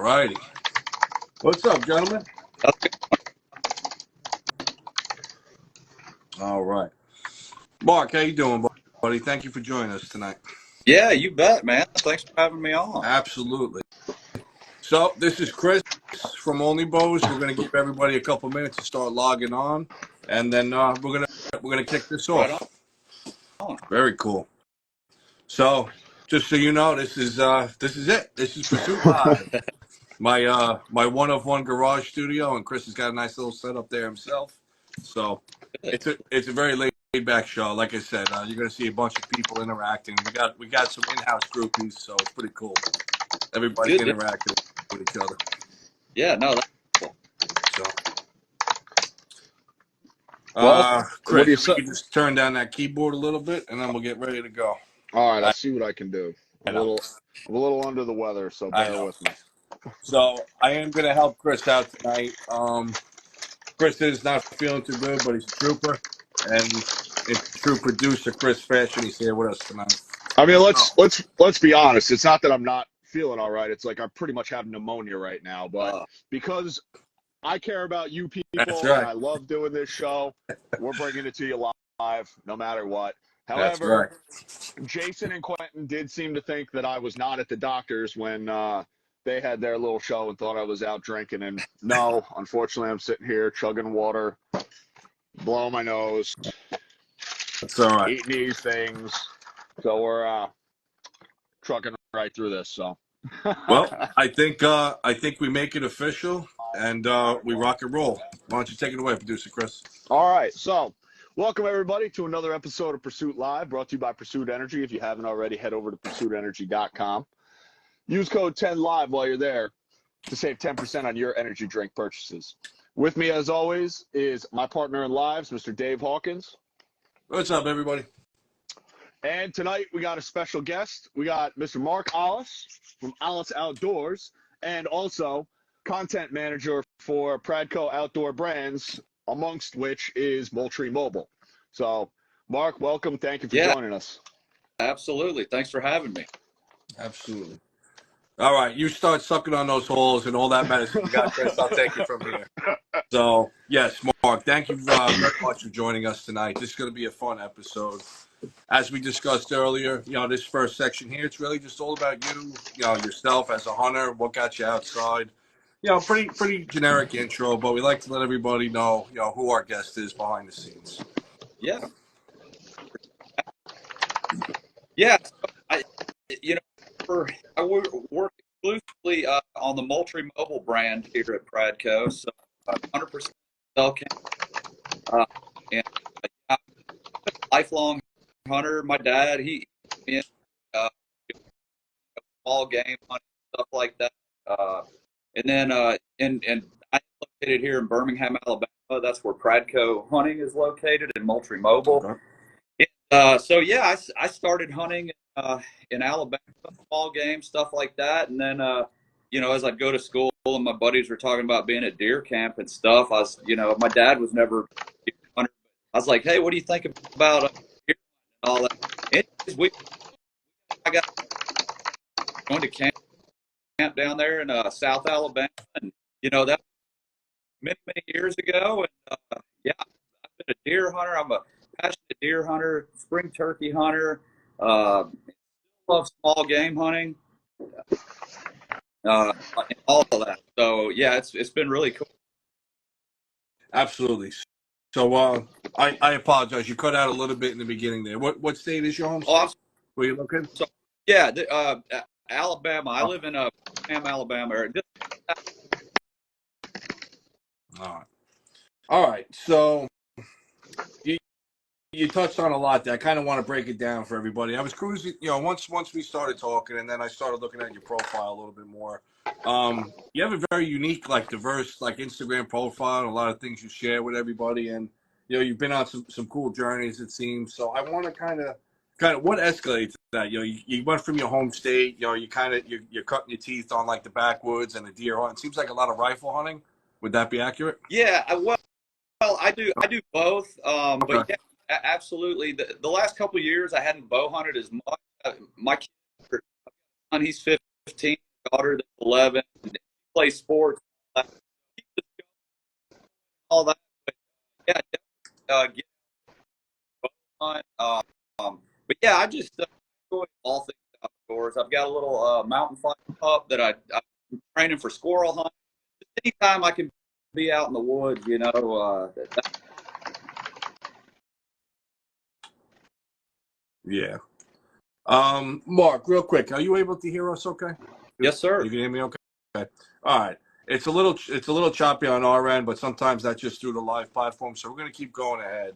righty. What's up, gentlemen? All right. Mark, how you doing, buddy? Thank you for joining us tonight. Yeah, you bet, man. Thanks for having me on. Absolutely. So this is Chris from Only Bows. We're gonna give everybody a couple minutes to start logging on, and then we're gonna kick this Right off. on. Very cool. So just so you know, this is it. This is Pursuit Live. My one-of-one garage studio, and Chris has got a nice little setup there himself. So it's a very laid back show. Like I said, you're gonna see a bunch of people interacting. We got some in-house groupies, so it's pretty cool. Everybody interacting with each other. Yeah, no, that's cool. So, What do you Chris, say? we can just turn down that keyboard a little bit, and then we'll get ready to go. All right, I'll see what I can do. I I'm a know. little under the weather, so I bear know. with me. So I am gonna help Chris out tonight. Chris is not feeling too good, but he's a trooper, and in true producer Chris fashion, he's here with us tonight. I mean, let's be honest. It's not that I'm not feeling all right. It's like I pretty much have pneumonia right now. But because I care about you people That's right. and I love doing this show, we're bringing it to you live, no matter what. That's However, right. Jason and Quentin did seem to think that I was not at the doctor's when they had their little show and thought I was out drinking. And no, unfortunately, I'm sitting here chugging water, blowing my nose. That's all right. Eating these things. So we're trucking right through this. So Well, I think we make it official and we rock and roll. Why don't you take it away, producer Chris? All right. So welcome everybody to another episode of Pursuit Live, brought to you by Pursuit Energy. If you haven't already, head over to pursuitenergy.com. Use code 10LIVE while you're there to save 10% on your energy drink purchases. With me, as always, is my partner in lives, Mr. Dave Hawkins. What's up, everybody? And tonight we got a special guest. We got Mr. Mark Olis from Olis Outdoors, and also content manager for PRADCO Outdoor Brands, amongst which is Moultrie Mobile. So, Mark, welcome. Thank you for joining us. Absolutely. Thanks for having me. Absolutely. All right, you start sucking on those holes and all that medicine you got, Chris. I'll take it from here. So, yes, Mark, thank you very much for joining us tonight. This is going to be a fun episode. As we discussed earlier, this first section here, it's really just all about you, yourself as a hunter, what got you outside. Pretty generic intro, but we like to let everybody know, who our guest is behind the scenes. Yeah. Yeah. So I work exclusively on the Moultrie Mobile brand here at PRADCO, so 100% cell cam. And I'm a lifelong hunter. My dad, he small game hunting, stuff like that. And then and I'm located here in Birmingham, Alabama. That's where PRADCO hunting is located in Moultrie Mobile. Okay. So yeah, I started hunting in Alabama, small game, stuff like that. And then as I'd go to school and my buddies were talking about being at deer camp and stuff, I was, my dad was never a deer hunter. I was like, hey, what do you think about deer and all that? I got going to camp down there in South Alabama, and that was many years ago. And I've been a deer hunter. I'm a passionate deer hunter, spring turkey hunter. Love small game hunting, and all of that. So yeah, it's been really cool. Absolutely. So I apologize. You cut out a little bit in the beginning there. What state is your home state? Where you looking? So yeah, Alabama. I live in Birmingham, Alabama. All right. So you touched on a lot there. I kind of want to break it down for everybody. I was cruising, once we started talking, and then I started looking at your profile a little bit more. You have a very unique, diverse, Instagram profile, and a lot of things you share with everybody. And you've been on some cool journeys, it seems. So I want to kind of what escalates that. You went from your home state. You're cutting your teeth on the backwoods and the deer hunt. It seems like a lot of rifle hunting. Would that be accurate? Yeah. Well, I do both. Okay. But yeah. Absolutely. The last couple of years, I hadn't bow hunted as much. My kid, he's 15, daughter that's 11. play sports, all that. But yeah, get fun. But yeah, I just enjoy all things outdoors. I've got a little mountain fire pup that I'm training for squirrel hunting. Anytime I can be out in the woods, Yeah. Mark, real quick, are you able to hear us okay? yes, sir. You can hear me okay? Okay. All right. It's a little choppy on our end, but sometimes that's just through the live platform. So we're gonna keep going ahead.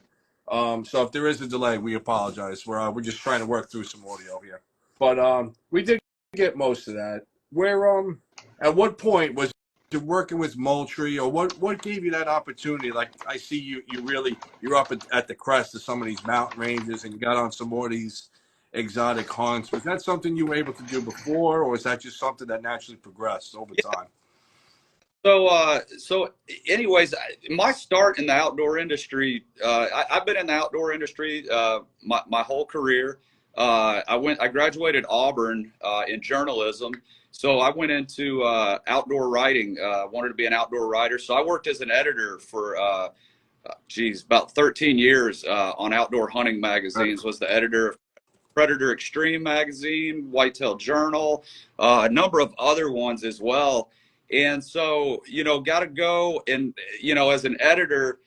So if there is a delay, we apologize. We're just trying to work through some audio here. But we did get most of that. At what point was you working with Moultrie, or what gave you that opportunity? Like I see you're up at the crest of some of these mountain ranges, and you got on some more of these exotic hunts. Was that something you were able to do before, or is that just something that naturally progressed over time? So anyways, my start in the outdoor industry, I've been in the outdoor industry my whole career. I graduated Auburn in journalism, so I went into outdoor writing. Wanted to be an outdoor writer, so I worked as an editor for about 13 years on outdoor hunting magazines. Was the editor of Predator Extreme magazine, Whitetail Journal, a number of other ones as well. And so, got to go. And, as an editor,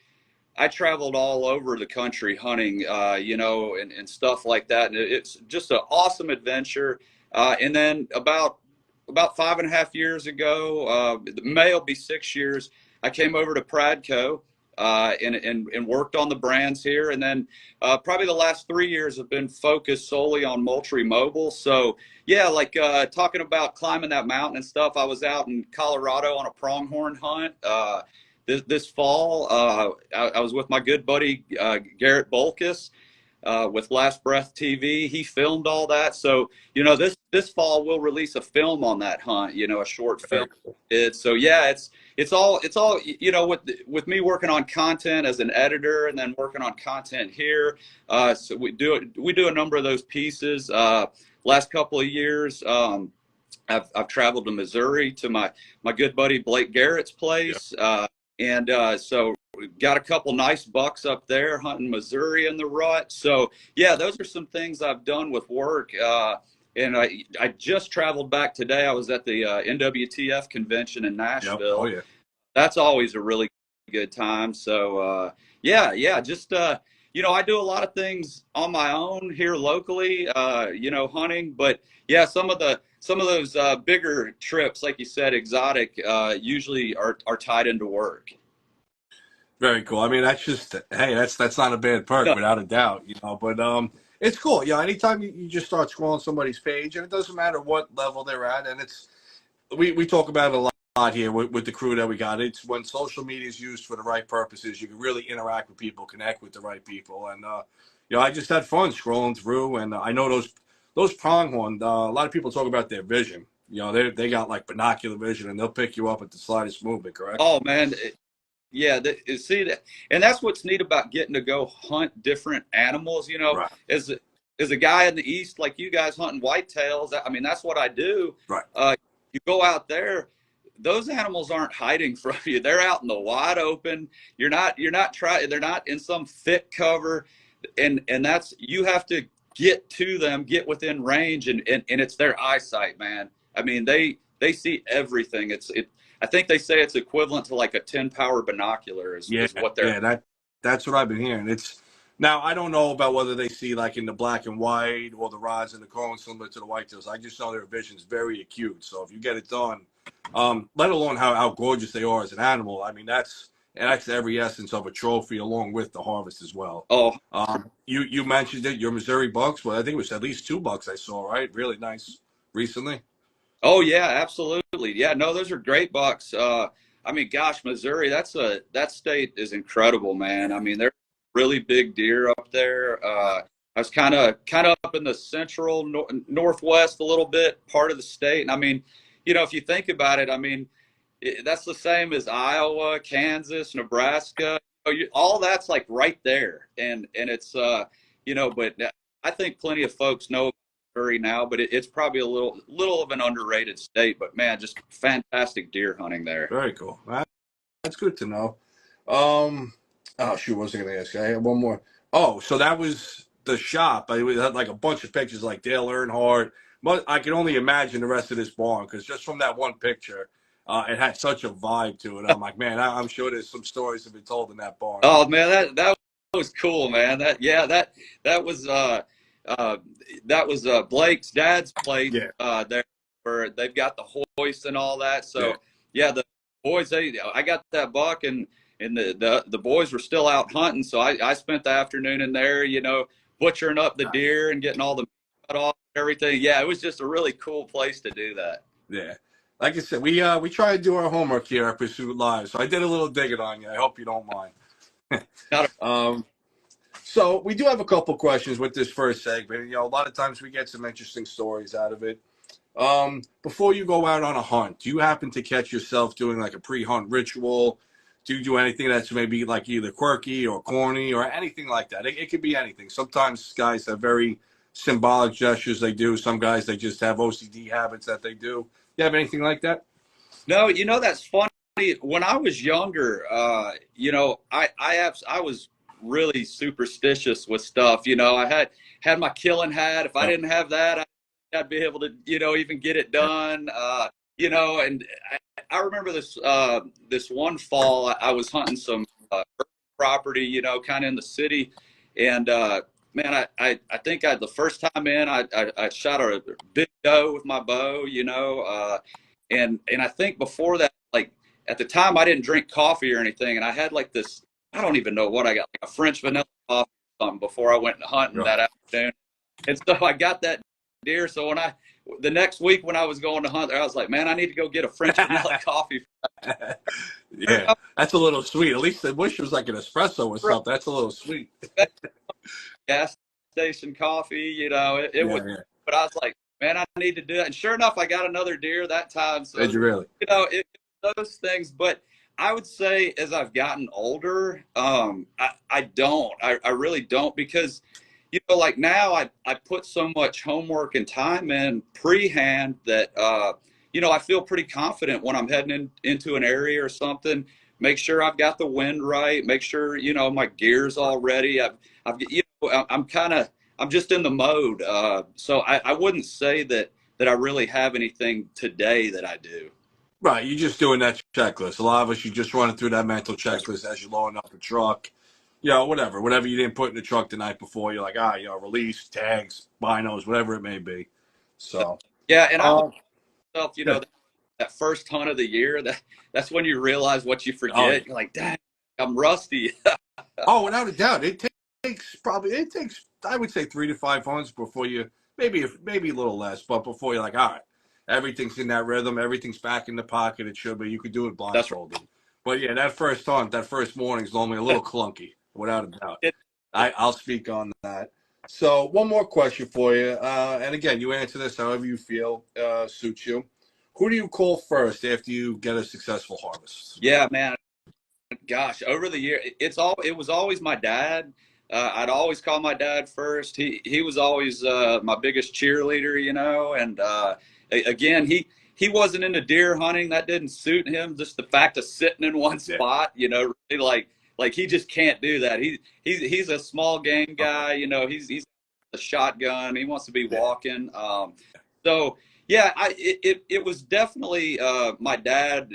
I traveled all over the country hunting, and stuff like that. And it's just an awesome adventure. And then about 5.5 years ago, May will be 6 years, I came over to PRADCO and worked on the brands here. And then probably the last 3 years have been focused solely on Moultrie Mobile. So yeah, like talking about climbing that mountain and stuff, I was out in Colorado on a pronghorn hunt this fall. I was with my good buddy Garrett Bolkus with Last Breath TV. He filmed all that. So, this fall we'll release a film on that hunt, a short film. So yeah, it's all, with me working on content as an editor and then working on content here. So we do a number of those pieces. Last couple of years, I've traveled to Missouri to my good buddy Blake Garrett's place. So we've got a couple nice bucks up there hunting Missouri in the rut. So yeah, those are some things I've done with work. And I just traveled back today. I was at the NWTF convention in Nashville. Yep. Oh yeah. That's always a really good time. So just I do a lot of things on my own here locally, hunting. But yeah, some of those bigger trips, like you said, exotic, usually are tied into work. Very cool. I mean, that's not a bad perk, No. without a doubt, But it's cool. Yeah, anytime you just start scrolling somebody's page, and it doesn't matter what level they're at, and we talk about it a lot here with the crew that we got. It's when social media is used for the right purposes, you can really interact with people, connect with the right people, and I just had fun scrolling through, and I know those pronghorn. A lot of people talk about their vision. They got like binocular vision, and they'll pick you up at the slightest movement. Correct? Oh man. Yeah, see that, and that's what's neat about getting to go hunt different animals. Right. As a guy in the East, like you guys hunting whitetails, I mean that's what I do. Right. You go out there, those animals aren't hiding from you. They're out in the wide open. You're not trying. They're not in some thick cover, and that's, you have to get to them, get within range, and it's their eyesight, man. I mean they see everything. I think they say it's equivalent to like a 10-power binocular is what they're. Yeah, that's what I've been hearing. Now I don't know about whether they see like in the black and white or the rods and the cones similar to the whitetails. I just know their vision's very acute. So if you get it done, let alone how gorgeous they are as an animal, I mean that's every essence of a trophy along with the harvest as well. Oh, you mentioned it, your Missouri bucks. Well, I think it was at least 2 bucks I saw, right? Really nice recently. oh yeah, absolutely. Yeah, no, those are great bucks. I mean, gosh, Missouri, that state is incredible, man. I mean, there's really big deer up there. I was kind of up in the central northwest a little bit part of the state, and I mean, if you think about it, I mean, that's the same as Iowa, Kansas, Nebraska. All that's like right there, and it's but I think plenty of folks know Missouri now, but it's probably a little of an underrated state. But man, just fantastic deer hunting there. Very cool. That's good to know. Oh shoot, what was I going to ask? I had one more. Oh, so that was the shop. I had like a bunch of pictures, like Dale Earnhardt. But I can only imagine the rest of this barn because just from that one picture, it had such a vibe to it. I'm like, man, I'm sure there's some stories have been told in that barn. Oh man, that was cool, man. That was that was Blake's dad's place Yeah, there, where they've got the hoist and all that. yeah. So yeah, the boys, I got that buck, and the boys were still out hunting. So I spent the afternoon in there, you know, butchering up the deer and getting all the meat cut off and everything. Yeah, it was just a really cool place to do that. Yeah. Like I said, we try to do our homework here at Pursuit Live. So I did a little digging on you. I hope you don't mind. Not Um, so we do have a couple questions with this first segment. You know, a lot of times we get some interesting stories out of it. Before you go out on a hunt, do you happen to catch yourself doing like a pre-hunt ritual? Do you do anything that's maybe like either quirky or corny or anything like that? It could be anything. Sometimes guys have very symbolic gestures they do. Some guys, they just have OCD habits that they do. You have anything like that? No, you know, that's funny. When I was younger, you know, I was really superstitious with stuff. You know, I had my killing hat. If I didn't have that, I'd be able to, you know, even get it done. You know, and I remember this one fall, I was hunting some property, you know, kind of in the city, and man, I think the first time in, I shot a big doe with my bow, you know, and I think before that, like at the time, I didn't drink coffee or anything, and I had like this, I don't even know what I got, like a French vanilla coffee or something before I went hunting that afternoon, and so I got that deer. So when the next week when I was going to hunt there, I was like, man, I need to go get a French vanilla coffee. Yeah, that's a little sweet. At least I wish it was like an espresso or something. That's a little sweet. Gas station coffee, you know, it Yeah, was, yeah. but I was like, man, I need to do that. And sure enough, I got another deer that time. So, Did you really? you know, those things. But I would say as I've gotten older, I really don't, because, you know, like now I put so much homework and time in pre-hand that, you know, I feel pretty confident when I'm heading into an area or something. Make sure I've got the wind right. Make sure, you know, my gear's all ready. You know, I'm just in the mode. So I wouldn't say that I really have anything today that I do. Right, you're just doing that checklist. A lot of us, you just running through that mental That's checklist as you're loading up the truck. You know, whatever you didn't put in the truck the night before, you're like, you know, release, tags, binos, whatever it may be. So, yeah, and I um, myself, you yeah. know, that first hunt of the year, that's when you realize what you Oh, forget. You're like, dang, I'm rusty. oh, without a doubt, it takes I would say 3 to 5 hunts before you maybe a little less, but before you're like, all right, everything's in that rhythm, everything's back in the pocket. It should be. You could do it That's right. blindfolded. But yeah, that first hunt, that first morning is normally a little clunky, without a doubt. It, I'll speak on that. So one more question for you, and again, you answer this however you feel suits you. Who do you call first after you get a successful harvest? yeah, man. Gosh, over the year, it was always my dad. I'd always call my dad first. He was always my biggest cheerleader, you know. And again, he wasn't into deer hunting. That didn't suit him. Just the fact of sitting in one spot, you know, really like he just can't do that. He's a small game guy, you know. He's a shotgun. He wants to be walking. So yeah, it was definitely my dad,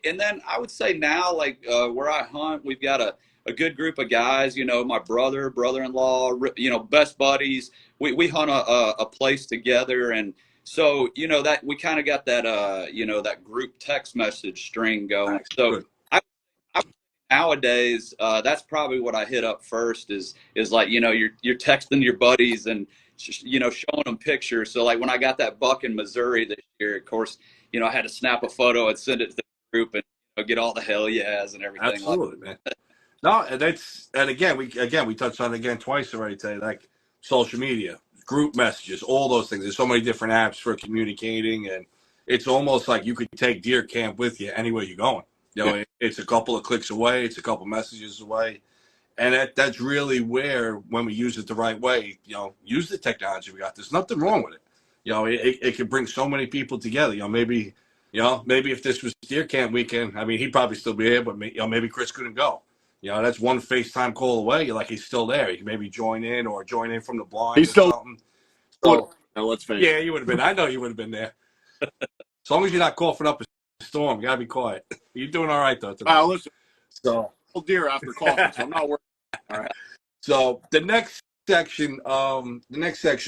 and then I would say now, like where I hunt, we've got a good group of guys. You know, my brother-in-law, you know, best buddies. We hunt a place together, and so you know that we kind of got that you know, that group text message string going. Nice. So Good. I nowadays, that's probably what I hit up first is like, you know, you're texting your buddies and, you know, showing them pictures. So like when I got that buck in Missouri this year, of course, you know, I had to snap a photo and send it to the group and, you know, get all the hell yeahs and everything. Absolutely, man. No, and again we touched on it again twice already today, like social media, group messages, all those things. There's so many different apps for communicating, and it's almost like you could take deer camp with you anywhere you're going. You know, it's a couple of clicks away, it's a couple messages away, And that's really where, when we use it the right way, use the technology we got. There's nothing wrong with it. It could bring so many people together. Maybe if this was deer camp weekend, I mean, he'd probably still be here, but maybe Chris couldn't go. That's one FaceTime call away. You're like, he's still there. He can maybe join in from the blind He's or still something. would. So, Let's face yeah, it. you would have been. I know you would have been there. As long as you're not coughing up a storm, you gotta be quiet. You're doing all right though tonight. Listen, So, deer after coughing, so I'm not worried. All right. so the next section,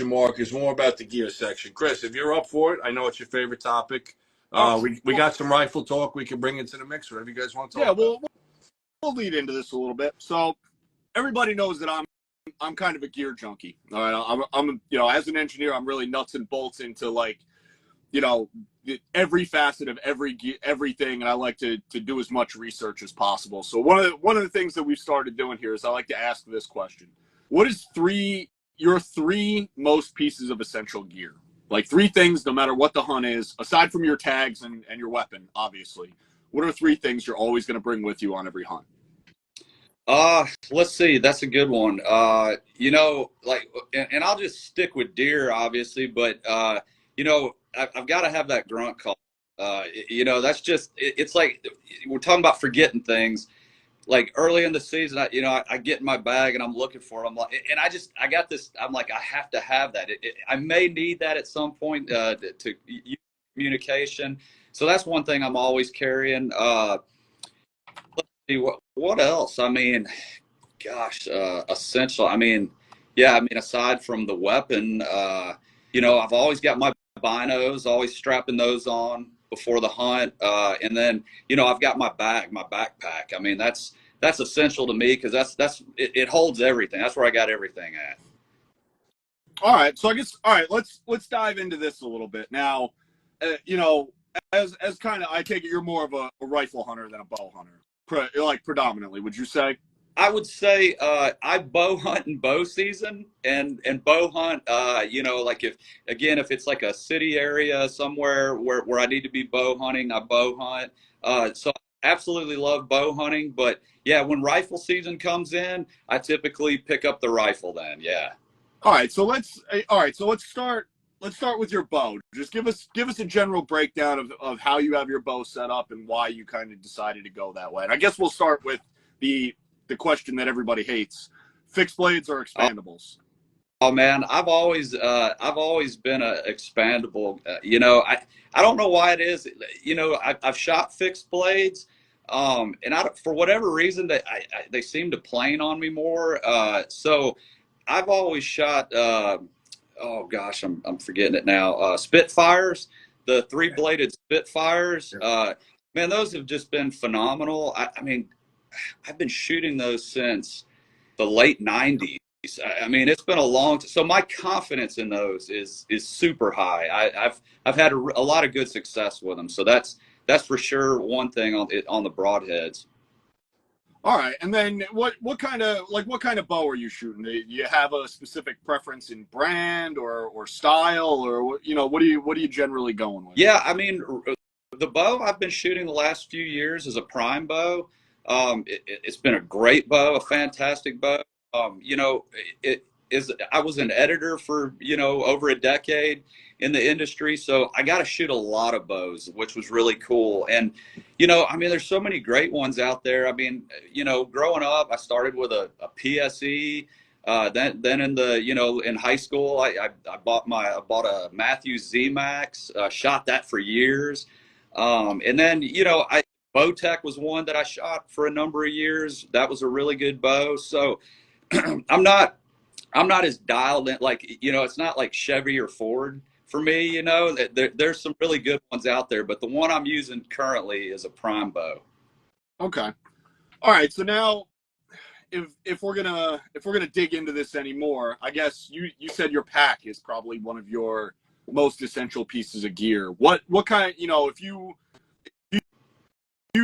Mark, is more about the gear section. Chris, if you're up for it, I know it's your favorite topic. We got some rifle talk we can bring into the mix. Whatever you guys want to talk about. We'll lead into this a little bit. So everybody knows that I'm kind of a gear junkie. All right, I'm as an engineer, I'm really nuts and bolts into every facet of everything, and I like to do as much research as possible. So one of the things that we've started doing here is I like to ask this question: what is your three most pieces of essential gear? Like three things, no matter what the hunt is, aside from your tags and your weapon, obviously. What are three things you're always going to bring with you on every hunt? Let's see. That's a good one. And I'll just stick with deer, obviously, but I've got to have that grunt call. That's just, it's like, we're talking about forgetting things. Like early in the season, I get in my bag and I'm looking for it. I'm like, and I got this. I'm like, I have to have that. I may need that at some point to use communication. So that's one thing I'm always carrying. Let's see what else. I mean, gosh, essential. I mean, aside from the weapon, I've always got my binos, always strapping those on before the hunt, and then I've got my backpack. I mean, that's essential to me because it holds everything. That's where I got everything at. All right, so let's dive into this a little bit now. As kind of, I take it you're more of a rifle hunter than a bow hunter, predominantly. Would you say? I would say I bow hunt in bow season and bow hunt. Like if it's like a city area somewhere where I need to be bow hunting, I bow hunt. So I absolutely love bow hunting. But yeah, when rifle season comes in, I typically pick up the rifle. Then yeah. All right, so let's start with your bow. Just give us a general breakdown of how you have your bow set up and why you kind of decided to go that way. And I guess we'll start with the question that everybody hates: fixed blades or expandables? Oh man, I've always been a expandable. I don't know why it is. I've shot fixed blades, and for whatever reason they seem to plane on me more. So I've always shot. Oh gosh, I'm forgetting it now. Spitfires, the 3-bladed Spitfires. Man, those have just been phenomenal. I mean, I've been shooting those since the late 90s. I mean, it's been a long time. So my confidence in those is super high. I've had a lot of good success with them. So that's for sure one thing on the broadheads. All right, and then what kind of bow are you shooting? Do you have a specific preference in brand or style, or what are you generally going with? Yeah, I mean, the bow I've been shooting the last few years is a prime bow. It's been a great bow, a fantastic bow. I was an editor for over a decade in the industry, so I got to shoot a lot of bows, which was really cool. And I mean, there's so many great ones out there. I mean, growing up, I started with a PSE. Then in the in high school, I bought a Matthews Z Max. Shot that for years, and then Bowtech was one that I shot for a number of years. That was a really good bow. So I'm not as dialed in, like, it's not like Chevy or Ford for me, there's some really good ones out there, but the one I'm using currently is a prime bow. Okay. All right. So now if we're gonna dig into this anymore, I guess you said your pack is probably one of your most essential pieces of gear. What kind, if you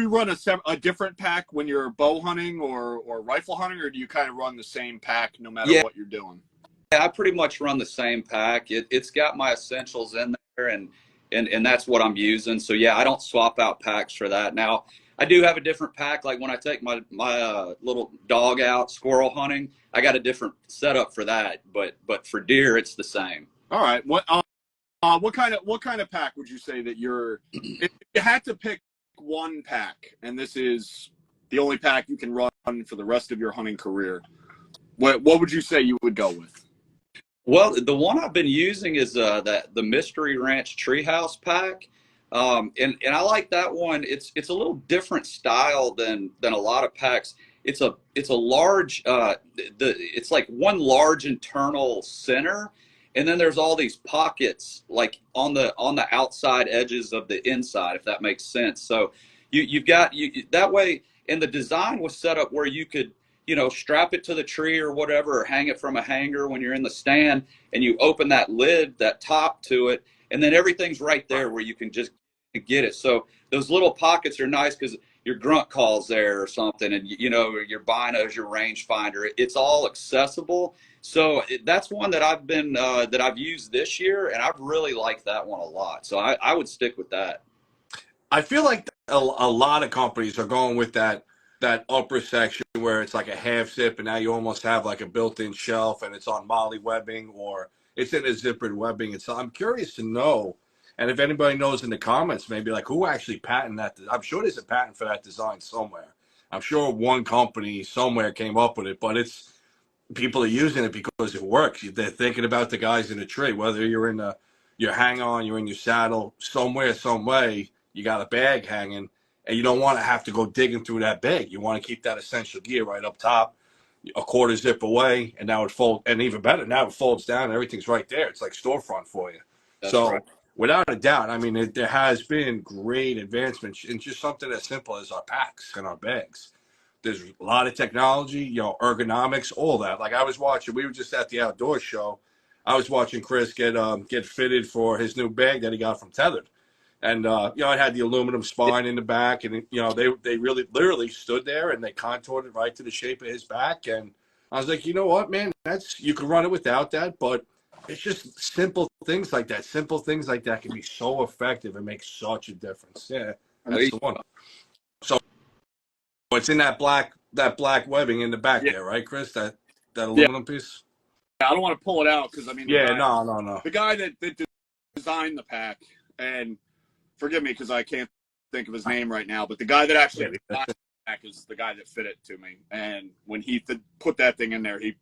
run a different pack when you're bow hunting or rifle hunting, or do you kind of run the same pack no matter what you're doing? Yeah, I pretty much run the same pack. It's got my essentials in there, and that's what I'm using. So yeah, I don't swap out packs for that. Now, I do have a different pack. Like when I take my little dog out squirrel hunting, I got a different setup for that. But for deer, it's the same. All right. What kind of pack would you say that you're? If you had to pick one pack, and this is the only pack you can run for the rest of your hunting career, what would you say you would go with? Well, the one I've been using is the Mystery Ranch Treehouse pack, and I like that one. It's a little different style than a lot of packs. It's a large it's like one large internal center, and then there's all these pockets like on the outside edges of the inside, if that makes sense. So you've got that way, and the design was set up where you could, strap it to the tree or whatever, or hang it from a hanger when you're in the stand, and you open that lid, that top to it, and then everything's right there where you can just get it. So those little pockets are nice because your grunt calls there or something, and your binos, your rangefinder, it's all accessible. So that's one that I've used this year, and I've really liked that one a lot. So I would stick with that. I feel like a lot of companies are going with that upper section where it's like a half zip, and now you almost have like a built-in shelf, and it's on molly webbing or it's in a zippered webbing. And so I'm curious to know, and if anybody knows in the comments, maybe like who actually patented that. I'm sure there's a patent for that design somewhere. I'm sure one company somewhere came up with it, but it's people are using it because it works. They're thinking about the guys in the tree, whether you're in your hang on, you're in your saddle, somewhere, some way, you got a bag hanging, and you don't want to have to go digging through that bag. You want to keep that essential gear right up top, a quarter zip away, and now it folds, and even better, now it folds down, and everything's right there. It's like storefront for you. That's right. Without a doubt, I mean, there has been great advancements in just something as simple as our packs and our bags. There's a lot of technology, ergonomics, all that. Like I was watching, we were just at the outdoor show. I was watching Chris get fitted for his new bag that he got from Tethered. And, it had the aluminum spine in the back, and, they really literally stood there and they contoured it right to the shape of his back. And I was like, you know what, man, you can run it without that, but it's just simple things like that. Simple things like that can be so effective and make such a difference. Yeah, that's the one. So it's in that black webbing in the back there, right, Chris? That aluminum piece? Yeah, I don't want to pull it out because, I mean, no. The guy that designed the pack, and forgive me because I can't think of his name right now, but the guy that actually designed the pack is the guy that fit it to me. And when he put that thing in there, he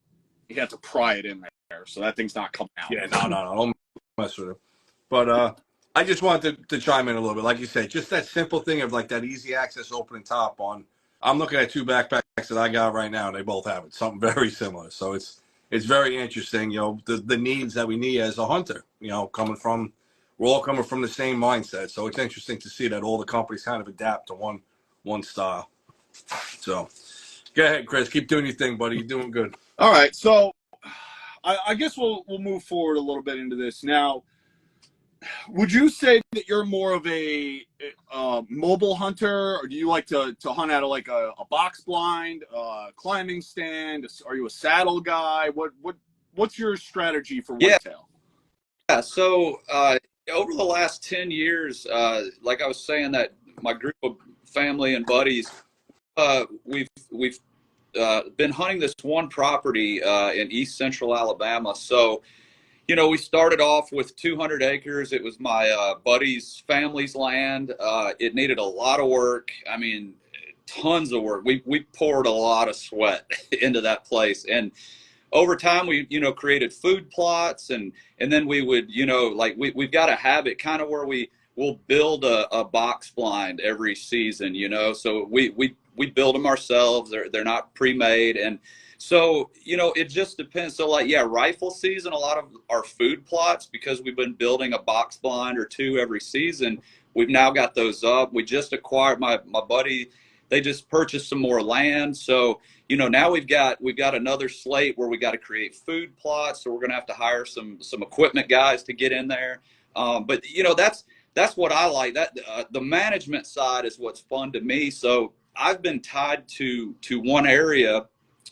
had to pry it in there. So that thing's not coming out. Yeah, no. Don't mess with it. But I just wanted to chime in a little bit. Like you said, just that simple thing of like that easy access open and top on. I'm looking at two backpacks that I got right now. They both have it. Something very similar. So it's very interesting, the needs that we need as a hunter, we're all coming from the same mindset. So it's interesting to see that all the companies kind of adapt to one style. So go ahead, Chris. Keep doing your thing, buddy. You're doing good. All right. So I guess we'll move forward a little bit into this. Now, would you say that you're more of a mobile hunter, or do you like to hunt out of like a box blind, climbing stand? Are you a saddle guy? What's your strategy for whitetail? Yeah. So over the last 10 years, like I was saying, that my group of family and buddies, we've been hunting this one property in East Central Alabama. So, we started off with 200 acres. It was my buddy's family's land. It needed a lot of work. I mean, tons of work. We poured a lot of sweat into that place. And over time, we, created food plots, and then we would, we've got a habit kind of where we'll build a box blind every season, so we build them ourselves. They're not pre-made. And so, it just depends. So rifle season, a lot of our food plots, because we've been building a box blind or two every season, we've now got those up. We just acquired my buddy. They just purchased some more land. So, now we've got another slate where we got to create food plots. So we're going to have to hire some equipment guys to get in there. But that's what I like. That the management side is what's fun to me. So I've been tied to one area.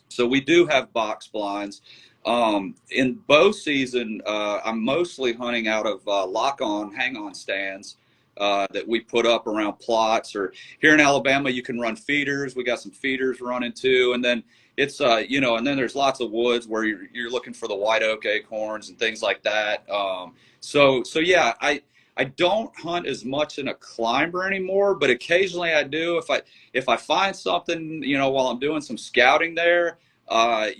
So we do have box blinds. In bow season, I'm mostly hunting out of lock-on, hang-on stands. that we put up around plots. Or here in Alabama, you can run feeders. We got some feeders running too, and then it's and then there's lots of woods where you're looking for the white oak acorns and things like that. So yeah, I don't hunt as much in a climber anymore, but occasionally I do. If I find something, while I'm doing some scouting there, I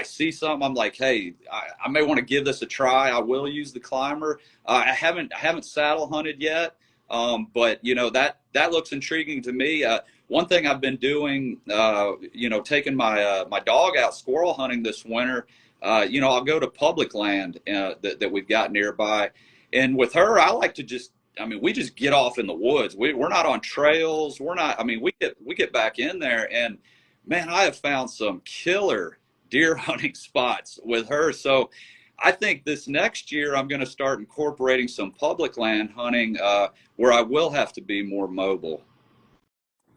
see something, I'm like, hey, I may want to give this a try. I will use the climber. I haven't saddle hunted yet, but that looks intriguing to me. One thing I've been doing, taking my dog out squirrel hunting this winter. I'll go to public land that we've got nearby, and with her, I like to we just get off in the woods. We're not on trails. We're not. We get back in there, and man, I have found some killer deer hunting spots with her. So I think this next year I'm going to start incorporating some public land hunting where I will have to be more mobile.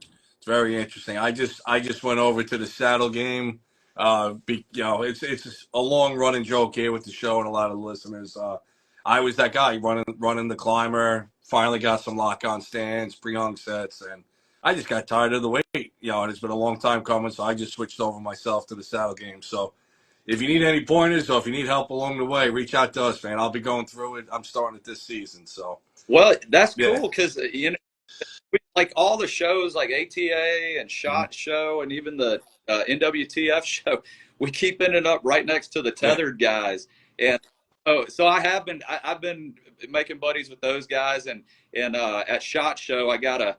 It's very interesting. I just went over to the saddle game. It's a long running joke here with the show and a lot of the listeners. I was that guy running the climber. Finally got some lock on stands, pre-hung sets, and I just got tired of the wait. And it's been a long time coming, so I just switched over myself to the saddle game. So if you need any pointers or if you need help along the way, reach out to us, man. I'll be going through it. I'm starting it this season. So well, that's yeah. cool because like all the shows like ATA and SHOT Show and even the NWTF show, we keep ending up right next to the tethered guys. And so I've been making buddies with those guys, and at SHOT Show I gotta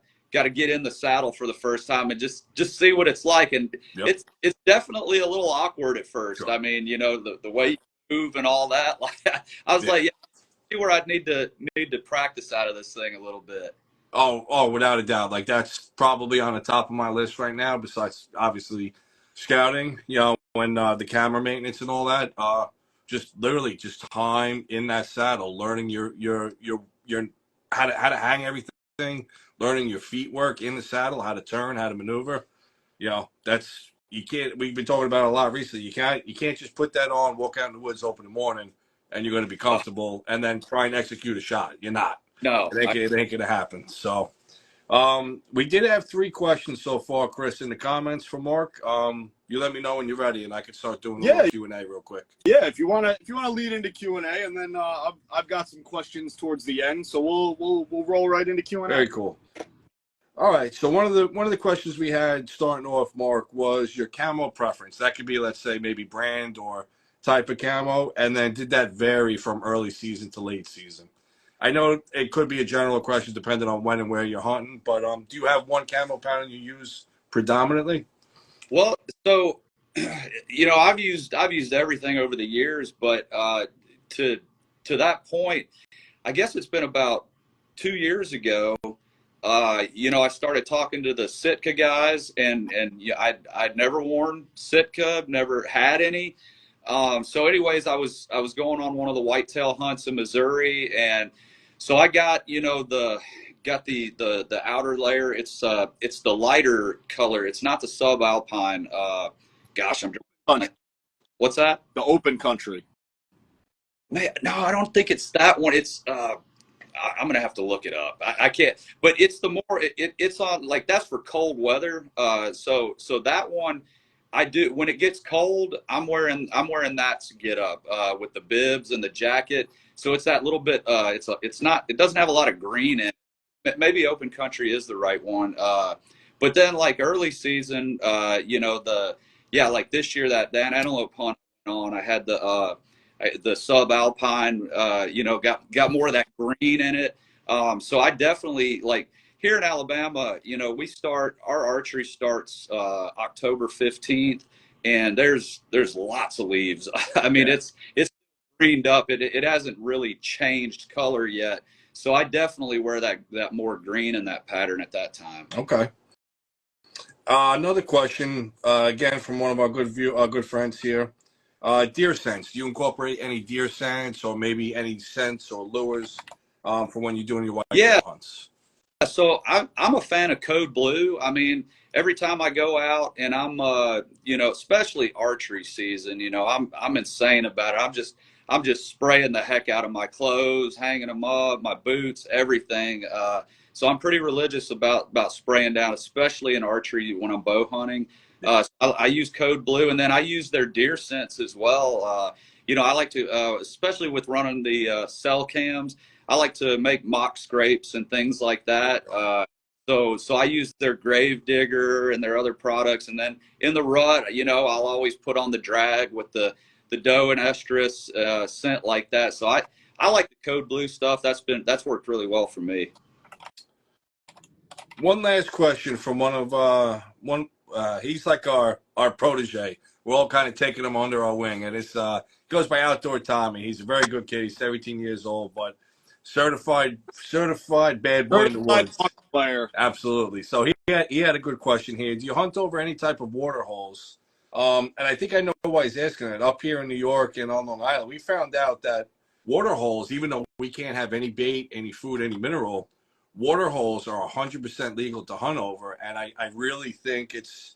get in the saddle for the first time and just see what it's like. And it's definitely a little awkward at first. Sure. The way you move and all that. Like I was like, see where I'd need to practice out of this thing a little bit. Oh, without a doubt. Like that's probably on the top of my list right now. Besides, obviously, scouting. And the camera maintenance and all that. Just literally just time in that saddle, learning your how to hang everything, learning your feet work in the saddle, how to turn, how to maneuver. That's you can't. We've been talking about it a lot recently. You can't just put that on, walk out in the woods, open the morning, and you're going to be comfortable, and then try and execute a shot. You're not. No, it ain't gonna happen. So, we did have 3 questions so far, Chris, in the comments from Mark. You let me know when you're ready, and I can start doing a little Q&A real quick. Yeah, if you wanna lead into Q&A, and then I've got some questions towards the end, so we'll roll right into Q&A. Very cool. All right. So one of the questions we had starting off, Mark, was your camo preference. That could be, let's say, maybe brand or type of camo, and then did that vary from early season to late season? I know it could be a general question depending on when and where you're hunting, but do you have one camo pattern you use predominantly? Well, so I've used everything over the years, but to that point, I guess it's been about 2 years ago. I started talking to the Sitka guys, and I'd never worn Sitka, never had any. So anyways, I was going on one of the whitetail hunts in Missouri, and so I got the outer layer. It's the lighter color. It's not the subalpine. Gosh, what's that? The open country. Man, no, I don't think it's that one. It's I'm gonna have to look it up. I can't. But it's the more it's on, like, that's for cold weather. So that one I do when it gets cold. I'm wearing that to get up with the bibs and the jacket. So it's that little bit. It doesn't have a lot of green in it. Maybe open country is the right one. But then like early season, like this year that antelope hunt on, I had the subalpine, got more of that green in it. So I definitely, like, here in Alabama, our archery starts October 15th, and there's lots of leaves. I mean, it's greened up. It hasn't really changed color yet. So I definitely wear that more green in that pattern at that time. Okay. Another question, again from one of our good friends here. Deer scents. Do you incorporate any deer scents or maybe any scents or lures for when you're doing your whitetail hunts? So I'm a fan of Code Blue. I mean, every time I go out and I'm, especially archery season, I'm insane about it. I'm just spraying the heck out of my clothes, hanging them up, my boots, everything. So I'm pretty religious about spraying down, especially in archery when I'm bow hunting. I use Code Blue, and then I use their deer scents as well. I like to, especially with running the cell cams, I like to make mock scrapes and things like that. So I use their Grave Digger and their other products, and then in the rut, I'll always put on the drag with the doe and estrus scent like that. So I like the Code Blue stuff. That's worked really well for me. One last question from he's like our protege. We're all kind of taking him under our wing, and it's goes by Outdoor Tommy. He's a very good kid. He's 17 years old, but certified bad boy in the woods. Player. Absolutely. So he had a good question here. Do you hunt over any type of water holes? And I think I know why he's asking it. Up here in New York and on Long Island, we found out that water holes, even though we can't have any bait, any food, any mineral, water holes are 100% legal to hunt over. And I really think it's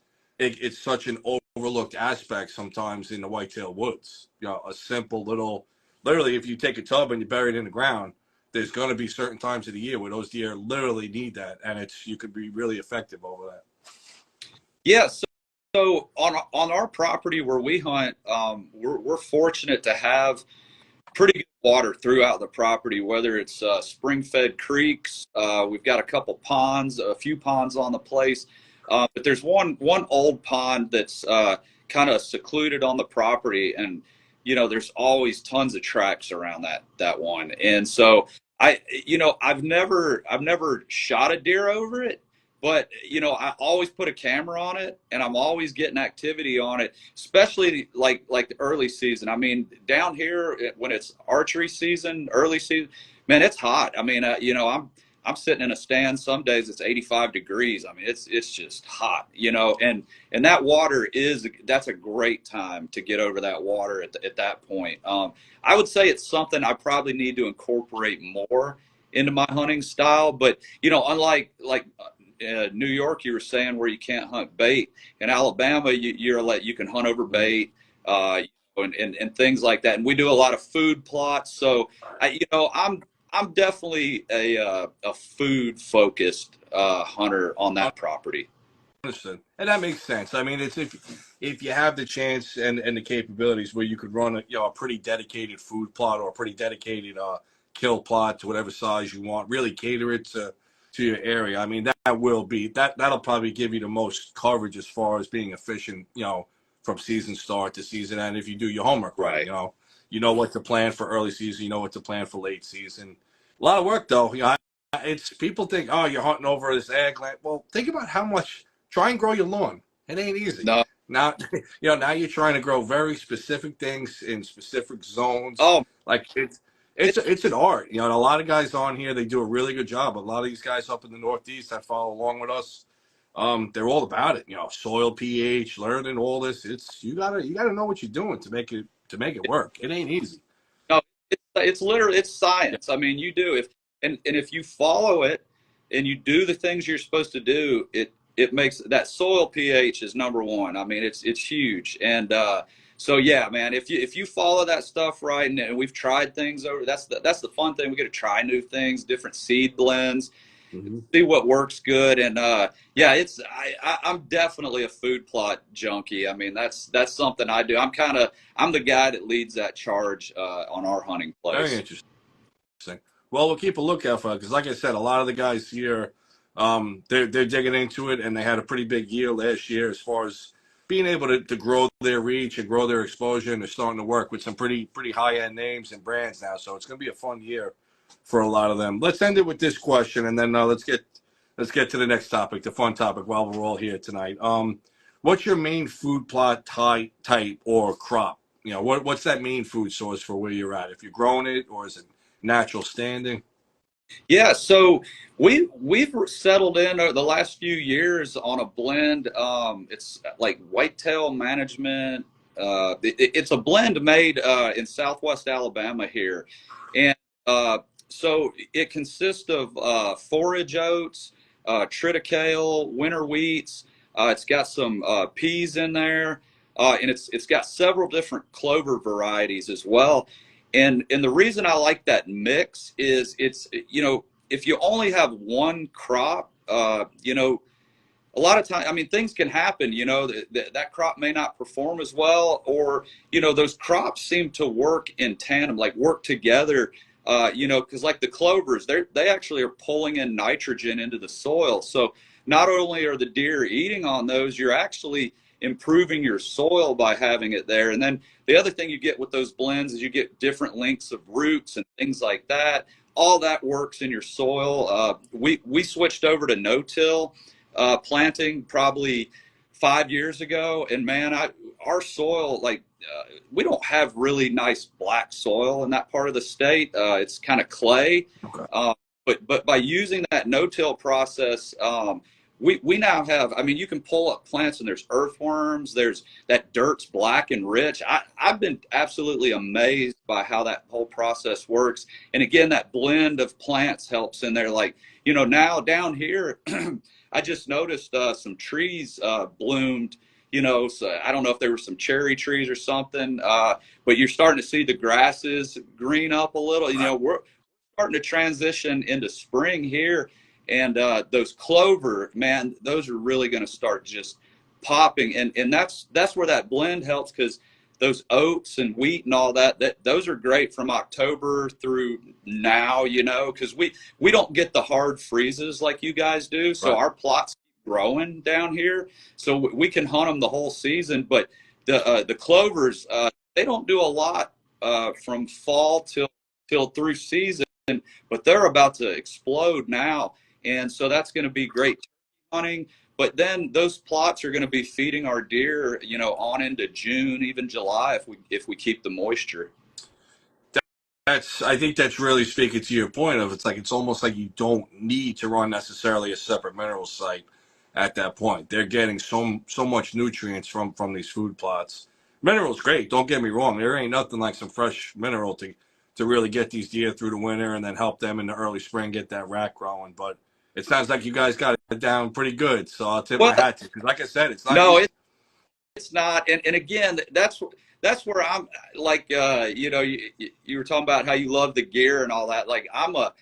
such an overlooked aspect sometimes in the whitetail woods. A simple little, literally, if you take a tub and you bury it in the ground, there's going to be certain times of the year where those deer literally need that, and you could be really effective over that. Yeah. So on our property where we hunt, we're fortunate to have pretty good water throughout the property, whether it's spring-fed creeks. We've got a few ponds on the place, but there's one old pond that's kind of secluded on the property, and there's always tons of tracks around that one. And so I've never shot a deer over it, but I always put a camera on it, and I'm always getting activity on it, especially like the early season. I mean, down here when it's archery season, early season, man, it's hot. I mean, I'm sitting in a stand some days it's 85 degrees. I mean, it's just hot, and that water that's a great time to get over that water at that point. I would say it's something I probably need to incorporate more into my hunting style, but unlike New York, you were saying, where you can't hunt bait. In Alabama, you can hunt over bait, and things like that. And we do a lot of food plots. So I'm definitely a food focused hunter on that property. Understood. And that makes sense. I mean, it's if you have the chance and the capabilities where you could run a pretty dedicated food plot or a pretty dedicated kill plot to whatever size you want, really cater it to your area. I mean, that'll probably give you the most coverage as far as being efficient, from season start to season end, if you do your homework right. You know what to plan for early season, you know what to plan for late season. A lot of work though. It's people think, oh, you're hunting over this ag land. Well, think about how much. Try and grow your lawn. It ain't easy. No. Now, now you're trying to grow very specific things in specific zones. Oh, like it's an art. A lot of guys on here, they do a really good job. A lot of these guys up in the Northeast that follow along with us, they're all about it. Soil pH, learning all this. You gotta know what you're doing to make it work. It ain't easy. No, it's literally, it's science. I mean, you do if you follow it and you do the things you're supposed to do, it makes that soil pH is number one. I mean, it's huge. And so yeah, man, if you follow that stuff right, and we've tried things over, that's the fun thing. We get to try new things, different seed blends, see what works good. And yeah, I'm definitely a food plot junkie. I mean, that's something I do. I'm the guy that leads that charge on our hunting place. Very interesting. Well, we'll keep a lookout for it, because like I said, a lot of the guys here, they're digging into it, and they had a pretty big year last year as far as being able to grow their reach and grow their exposure, and they're starting to work with some pretty high-end names and brands now. So it's going to be a fun year for a lot of them. Let's end it with this question, and then let's get to the next topic, the fun topic, while we're all here tonight. What's your main food plot type or crop? What's that main food source for where you're at? If you're growing it, or is it natural standing? Yeah, so we've settled in over the last few years on a blend. It's like whitetail management. It's a blend made in Southwest Alabama here, and so it consists of forage oats, triticale, winter wheats. It's got some peas in there, and it's got several different clover varieties as well. And the reason I like that mix is it's, you know, if you only have one crop, you know, a lot of times, I mean, things can happen, you know, that crop may not perform as well, or, you know, those crops seem to work in tandem, like work together, you know, because like the clovers, they actually are pulling in nitrogen into the soil. So not only are the deer eating on those, you're actually improving your soil by having it there. And then the other thing you get with those blends is you get different lengths of roots and things like that. All that works in your soil. We switched over to no-till planting probably 5 years ago, and man, our soil, like, we don't have really nice black soil in that part of the state. It's kind of clay. Okay. But by using that no-till process, we now have, I mean, you can pull up plants and there's earthworms, there's that dirt's black and rich. I've been absolutely amazed by how that whole process works. And again, that blend of plants helps in there. Like, you know, now down here, I just noticed some trees bloomed, you know, so I don't know if there were some cherry trees or something, but you're starting to see the grasses green up a little. You know, we're starting to transition into spring here, and those clover, man, those are really going to start just popping, and that's where that blend helps, because those oats and wheat and all that those are great from October through now, you know, because we don't get the hard freezes like you guys do, so our plots keep growing down here, so we can hunt them the whole season. But the clovers, they don't do a lot from fall till through season, but they're about to explode now, and so that's going to be great hunting. But then those plots are going to be feeding our deer, you know, on into June, even July, if we keep the moisture. I think that's really speaking to your point of, it's almost like you don't need to run necessarily a separate mineral site at that point. They're getting so much nutrients from these food plots. Mineral's great, don't get me wrong. There ain't nothing like some fresh mineral to really get these deer through the winter and then help them in the early spring get that rack growing. But it sounds like you guys got it down pretty good. So I'll tip my Well, hat to you, because like I said, it's not no, easy. it's not. And again, that's where I'm like, you know, you were talking about how you love the gear and all that. Like, I'm a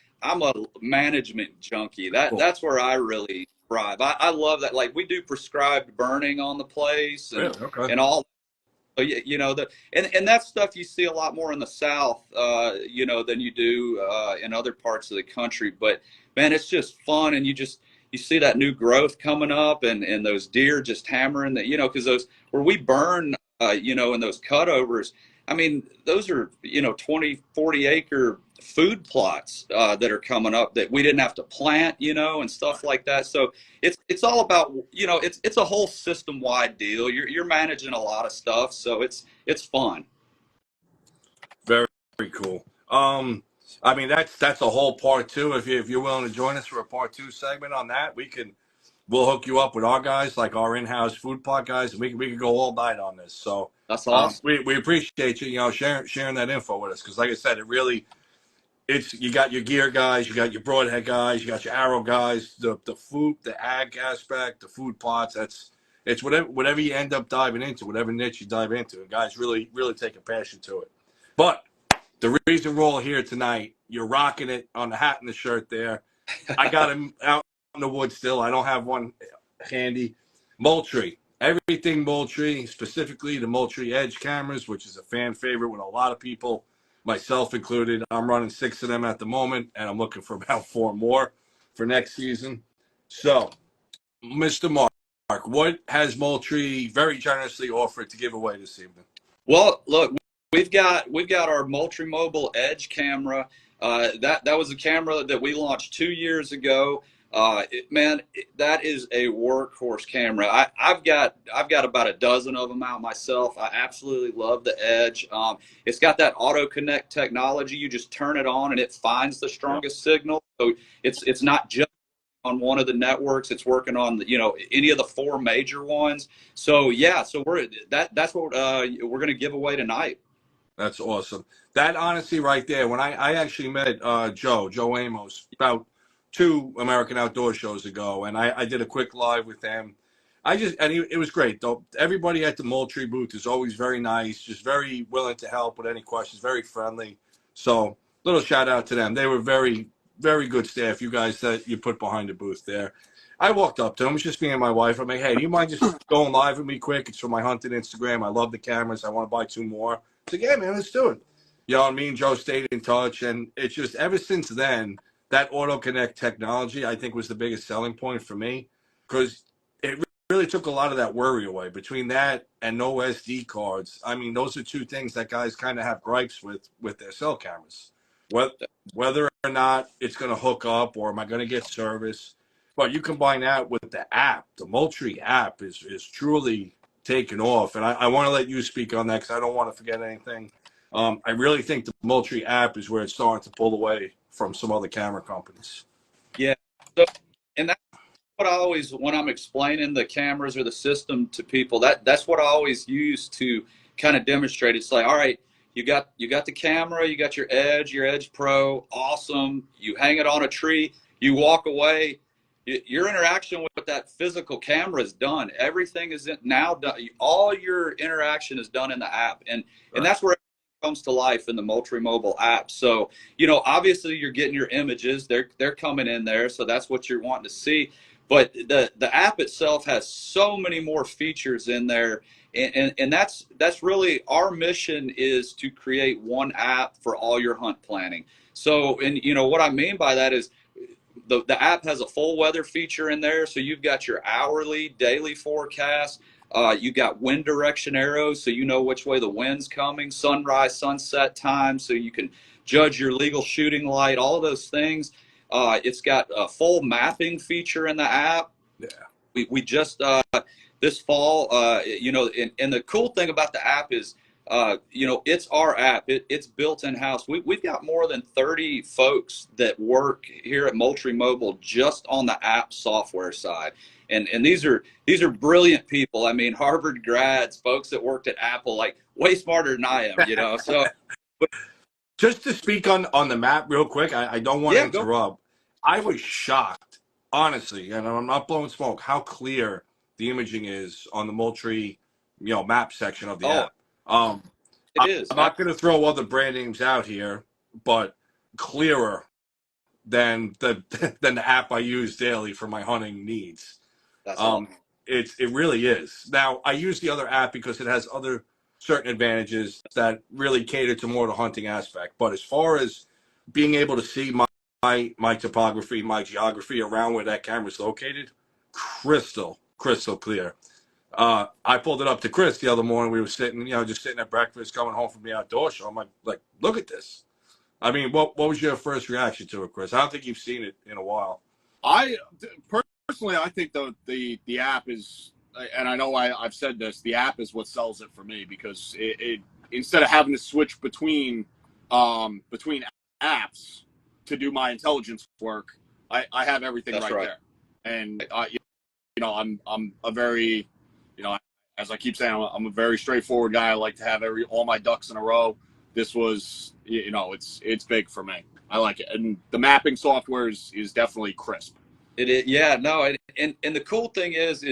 management junkie. Cool. That's where I really thrive. I love that. Like, we do prescribed burning on the place, and Really? Okay. and all. So, you know, and that stuff you see a lot more in the South, you know, than you do in other parts of the country. But man, it's just fun, and you see that new growth coming up, and those deer just hammering that, you know, because those where we burn, you know, in those cutovers. I mean, those are, you know, 20, 40 acre food plots that are coming up that we didn't have to plant, you know, and stuff like that. So it's all about, you know, it's a whole system wide deal. You're managing a lot of stuff, so it's fun. Very, very cool. I mean, that's a whole part two. If you're willing to join us for a part two segment on that, we'll hook you up with our guys, like our in-house food plot guys, and we can go all night on this. So That's awesome. we appreciate you, you know, sharing that info with us, because like I said, you got your gear guys, you got your broadhead guys, you got your arrow guys, the food, the ag aspect, the food plots. It's whatever you end up diving into, whatever niche you dive into, and guys really take a passion to it. But the reason we're all here tonight, you're rocking it on the hat and the shirt there. I got him out in the woods still. I don't have one handy. Moultrie. Everything Moultrie, specifically the Moultrie Edge cameras, which is a fan favorite with a lot of people, myself included. I'm running 6 of them at the moment, and I'm looking for about 4 more for next season. So, Mr. Mark, what has Moultrie very generously offered to give away this evening? Well, look, we've got our Moultrie Mobile Edge camera. That was a camera that we launched 2 years ago. Man, that is a workhorse camera. I've got about a dozen of them out myself. I absolutely love the Edge. It's got that auto connect technology. You just turn it on and it finds the strongest signal. So it's not just on one of the networks. It's working on the, you know, any of the 4 major ones. So yeah, so that's what we're going to give away tonight. That's awesome. That honestly right there, when I actually met Joe Amos about 2 American Outdoor shows ago, and I did a quick live with them. it was great though. Everybody at the Moultrie booth is always very nice, just very willing to help with any questions, very friendly. So little shout out to them. They were very, very good staff. You guys that you put behind the booth there. I walked up to them. It was just me and my wife. I'm like, hey, do you mind just going live with me quick? It's for my hunting Instagram. I love the cameras. I want to buy 2 more. I said, yeah, man, let's do it. You know, me and Joe stayed in touch, and it's just ever since then, that auto connect technology, I think, was the biggest selling point for me, because it really took a lot of that worry away. Between that and no SD cards, I mean, those are 2 things that guys kind of have gripes with their cell cameras. Whether or not it's going to hook up, or am I going to get service? But you combine that with the app. The Moultrie app is truly taken off, and I want to let you speak on that because I don't want to forget anything. I really think the Moultrie app is where it's starting to pull away from some other camera companies. Yeah. So, and that's what I always, when I'm explaining the cameras or the system to people, that's what I always use to kind of demonstrate. It's like, all right, you got the camera, you got your Edge Pro, awesome. You hang it on a tree, you walk away. Your interaction with that physical camera is done. Everything is now done. All your interaction is done in the app, and that's where it comes to life in the Moultrie Mobile app. So, you know, obviously you're getting your images. They're coming in there, so that's what you're wanting to see. But the app itself has so many more features in there, and that's really our mission, is to create one app for all your hunt planning. So, and you know what I mean by that is, the app has a full weather feature in there, so you've got your hourly, daily forecast. You got wind direction arrows, so you know which way the wind's coming, sunrise, sunset time, so you can judge your legal shooting light, all of those things. It's got a full mapping feature in the app. Yeah. We just, this fall, you know, and the cool thing about the app is, you know, it's our app. It's built in-house. We've got more than 30 folks that work here at Moultrie Mobile just on the app software side. And these are brilliant people. I mean, Harvard grads, folks that worked at Apple, like way smarter than I am, you know. So just to speak on the map real quick, I don't want to interrupt. I was shocked, honestly, and I'm not blowing smoke, how clear the imaging is on the Moultrie, you know, map section of the app. It is. I'm not going to throw other brand names out here, but clearer than the app I use daily for my hunting needs. That's awesome. It really is. Now, I use the other app because it has other certain advantages that really cater to more the hunting aspect. But as far as being able to see my topography, my geography around where that camera is located, crystal clear. I pulled it up to Chris the other morning. We were sitting, you know, just sitting at breakfast, coming home from the outdoor show. I'm like, look at this. I mean, what was your first reaction to it, Chris? I don't think you've seen it in a while. Personally, I think the app is, and I know I've said this, the app is what sells it for me, because it instead of having to switch between apps to do my intelligence work, I have everything right there. And you know, I'm a very, you know, as I keep saying, I'm a very straightforward guy. I like to have all my ducks in a row. This was, you know, it's big for me. I like it, and the mapping software is definitely crisp. It is, yeah, no, and the cool thing is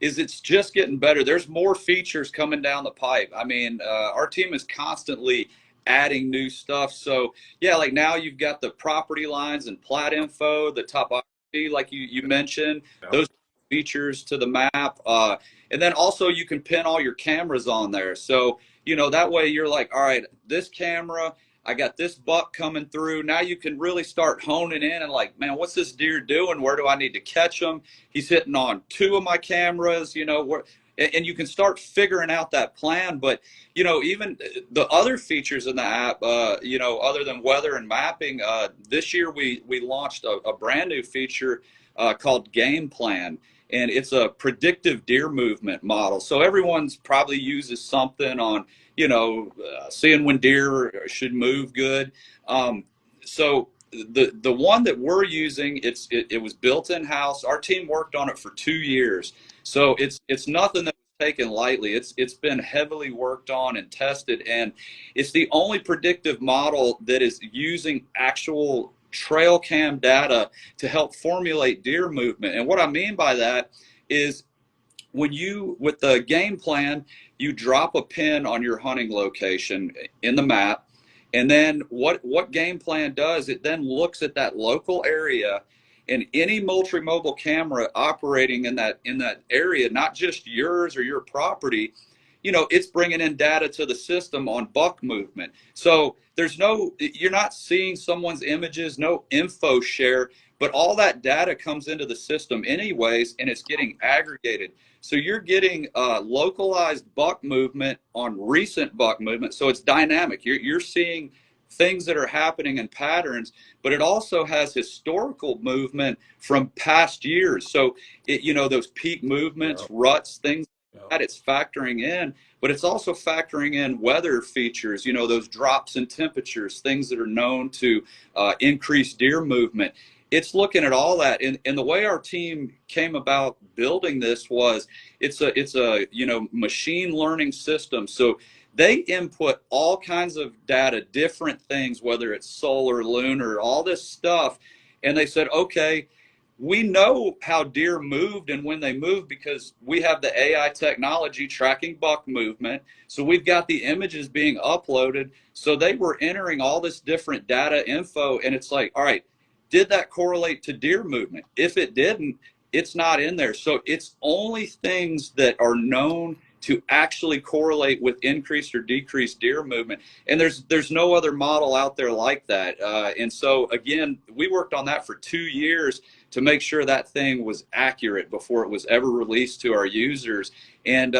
it's just getting better. There's more features coming down the pipe. I mean, our team is constantly adding new stuff. So yeah, like now you've got the property lines and plat info, the topography, like you mentioned, those features to the map, and then also you can pin all your cameras on there. So you know, that way you're like, all right, this camera, I got this buck coming through. Now you can really start honing in and like, man, what's this deer doing? Where do I need to catch him? He's hitting on 2 of my cameras, you know, and you can start figuring out that plan. But, you know, even the other features in the app, you know, other than weather and mapping, this year we launched a brand new feature called Game Plan. And it's a predictive deer movement model. So everyone's probably uses something on, you know, seeing when deer should move good. So the one that we're using, it was built in house. Our team worked on it for 2 years. So it's nothing that was taken lightly. It's been heavily worked on and tested, and it's the only predictive model that is using actual trail cam data to help formulate deer movement. And what I mean by that is with the game plan, you drop a pin on your hunting location in the map, and then what game plan does, it then looks at that local area, and any Moultrie Mobile camera operating in that area, not just yours or your property, it's bringing in data to the system on buck movement. So you're not seeing someone's images, no info share, but all that data comes into the system anyways, and it's getting aggregated. So you're getting localized buck movement on recent buck movement. So it's dynamic. You're seeing things that are happening in patterns, but it also has historical movement from past years. So those peak movements, ruts, things like that, it's factoring in, but it's also factoring in weather features, those drops in temperatures, things that are known to increase deer movement. It's looking at all that, and the way our team came about building this was it's a machine learning system. So they input all kinds of data, different things, whether it's solar, lunar, all this stuff, and they said, okay, we know how deer moved and when they moved because we have the AI technology tracking buck movement. So we've got the images being uploaded. So they were entering all this different data info, and it's like, all right, did that correlate to deer movement? If it didn't, it's not in there. So it's only things that are known to actually correlate with increased or decreased deer movement. And there's no other model out there like that. And so, again, we worked on that for 2 years to make sure that thing was accurate before it was ever released to our users. And,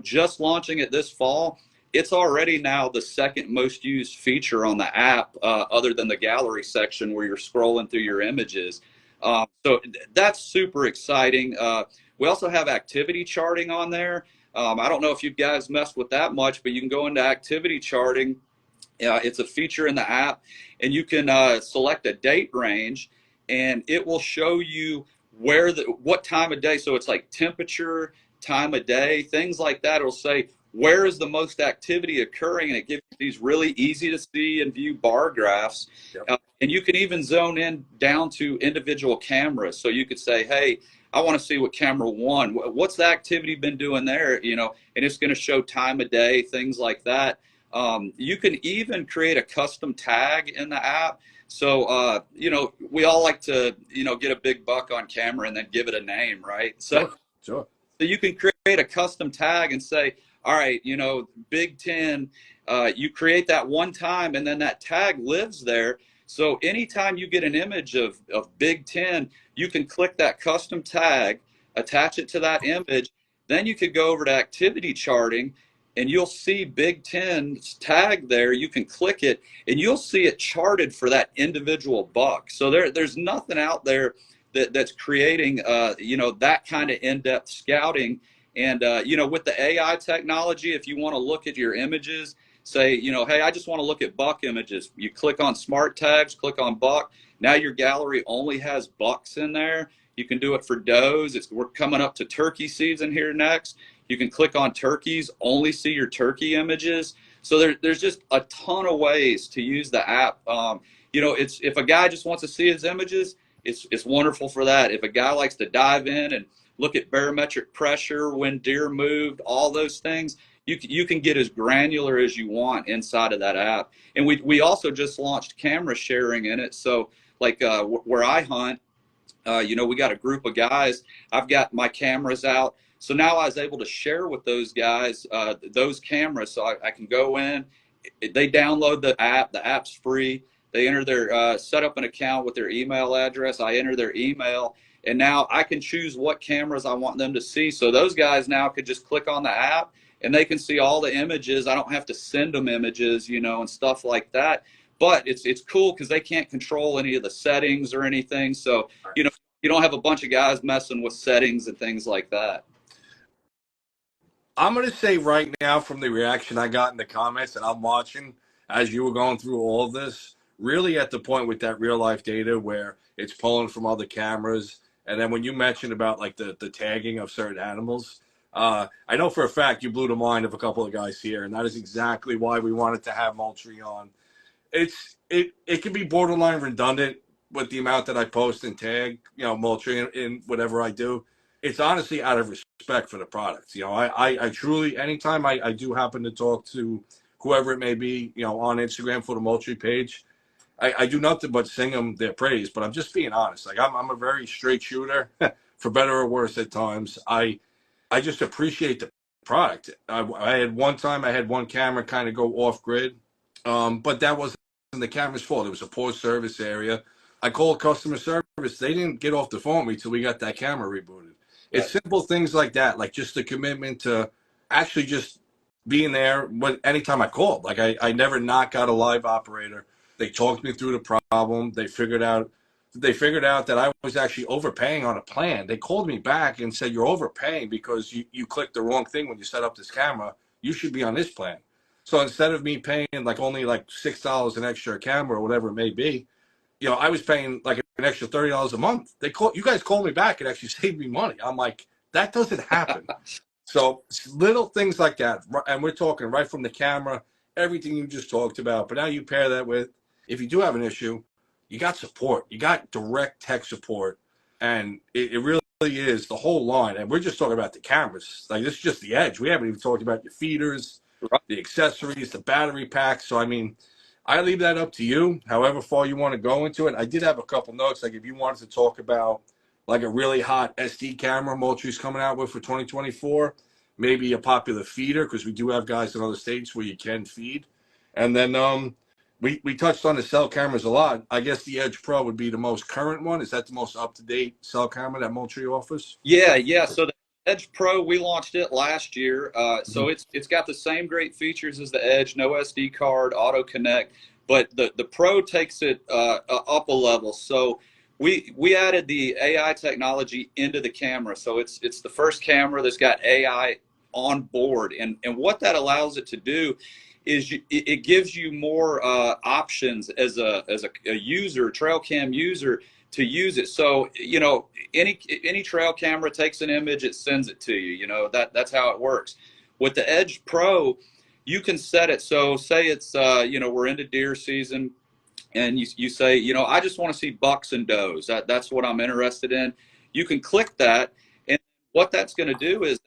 just launching it this fall, it's already now the second most used feature on the app, other than the gallery section where you're scrolling through your images. So that's super exciting. We also have activity charting on there. I don't know if you guys messed with that much, but you can go into activity charting. It's a feature in the app, and you can select a date range, and it will show you what time of day. So it's like temperature, time of day, things like that. It'll say, where is the most activity occurring? And it gives you these really easy to see and view bar graphs. Yep. And you can even zone in down to individual cameras. So you could say, hey, I want to see what camera 1, what's the activity been doing there? And it's going to show time of day, things like that. You can even create a custom tag in the app. So, we all like to, get a big buck on camera and then give it a name, right? So, sure. So you can create a custom tag and say, all right, Big 10, you create that one time and then that tag lives there. So anytime you get an image of Big 10, you can click that custom tag, attach it to that image. Then you could go over to activity charting and you'll see Big 10's tag there. You can click it and you'll see it charted for that individual buck. So there's nothing out there that's creating, that kind of in-depth scouting. And, with the AI technology, if you want to look at your images, say, hey, I just want to look at buck images. You click on smart tags, click on buck. Now your gallery only has bucks in there. You can do it for does. We're coming up to turkey season here next. You can click on turkeys, only see your turkey images. So there's just a ton of ways to use the app. If a guy just wants to see his images, it's wonderful for that. If a guy likes to dive in and look at barometric pressure, when deer moved, all those things, you can get as granular as you want inside of that app. And we also just launched camera sharing in it. So like where I hunt, we got a group of guys. I've got my cameras out. So now I was able to share with those guys those cameras. So I can go in. They download the app. The app's free. They enter their set up an account with their email address. I enter their email, and now I can choose what cameras I want them to see. So those guys now could just click on the app, and they can see all the images. I don't have to send them images, and stuff like that. But it's cool because they can't control any of the settings or anything. So you don't have a bunch of guys messing with settings and things like that. I'm going to say right now, from the reaction I got in the comments, and I'm watching as you were going through all of this, really at the point with that real life data where it's pulling from other cameras. And then when you mentioned about like the tagging of certain animals, I know for a fact you blew the mind of a couple of guys here, and that is exactly why we wanted to have Moultrie on. It can be borderline redundant with the amount that I post and tag, Moultrie in whatever I do. it's honestly out of respect for the product. You know, I truly, anytime I do happen to talk to whoever it may be, you know, on Instagram for the Moultrie page, I do nothing but sing them their praise. But I'm just being honest. Like I'm a very straight shooter, for better or worse at times. I just appreciate the product. I had one time I had one camera kind of go off grid, but that wasn't the camera's fault. It was a poor service area. I called customer service. They didn't get off the phone with me till we got that camera rebooted. It's simple things like that, like just the commitment to actually just being there when anytime I called. Like I never not got a live operator. They talked me through the problem. They figured out that I was actually overpaying on a plan. They called me back and said, you're overpaying because you clicked the wrong thing when you set up this camera. You should be on this plan. So instead of me paying like only like $6 an extra camera or whatever it may be, you know, I was paying like an extra $30 a month. You guys called me back and actually saved me money. I'm like, that doesn't happen. So little things like that. And we're talking right from the camera, everything you just talked about. But now you pair that with, if you do have an issue, you got support. You got direct tech support. And it really is the whole line. And we're just talking about the cameras. Like this is just the edge. We haven't even talked about your feeders, the accessories, the battery packs. So, I mean, I leave that up to you, however far you want to go into it. I did have a couple notes. Like if you wanted to talk about like a really hot SD camera Moultrie's coming out with for 2024, maybe a popular feeder, because we do have guys in other states where you can feed. And then we touched on the cell cameras a lot. I guess the Edge Pro would be the most current one. Is that the most up-to-date cell camera that Moultrie offers? Yeah. So the Edge Pro, we launched it last year. So it's got the same great features as the Edge, no SD card, auto connect, but the Pro takes it up a level. So we added the AI technology into the camera. So it's the first camera that's got AI on board, and what that allows it to do is it gives you more options as a user, trail cam user, to use it. So, you know, any trail camera takes an image, it sends it to you. You know, that's how it works. With the Edge Pro, you can set it. So say it's, you know, we're into deer season, and you say, you know, I just want to see bucks and does. That's what I'm interested in. You can click that, and what that's going to do is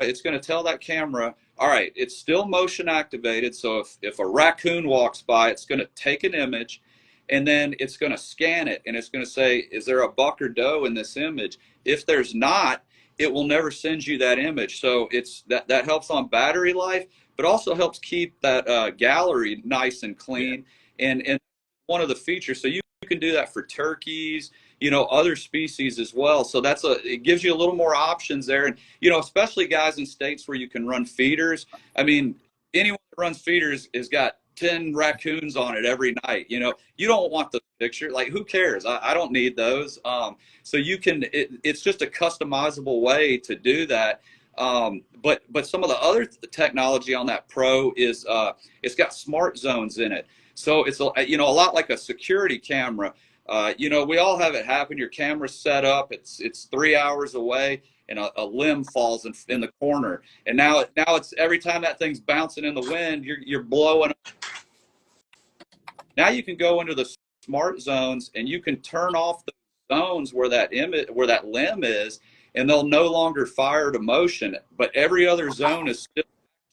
it's going to tell that camera, all right, it's still motion activated. So if a raccoon walks by, it's going to take an image, and then it's going to scan it, and it's going to say, is there a buck or doe in this image? If there's not, it will never send you that image. So it's that helps on battery life, but also helps keep that gallery nice and clean. Yeah. And one of the features, so you can do that for turkeys, you know, other species as well. So it gives you a little more options there. And, you know, especially guys in states where you can run feeders. I mean, anyone that runs feeders has got 10 raccoons on it every night. You know, you don't want the picture. Like, who cares? I don't need those. So you can, it's just a customizable way to do that. But some of the other technology on that Pro is it's got smart zones in it. So it's, you know, a lot like a security camera. You know, we all have it happen. Your camera's set up. It's 3 hours away, and a limb falls in the corner. And now it's every time that thing's bouncing in the wind, you're blowing. Now you can go into the smart zones, and you can turn off the zones where that limb is, and they'll no longer fire to motion. But every other zone is still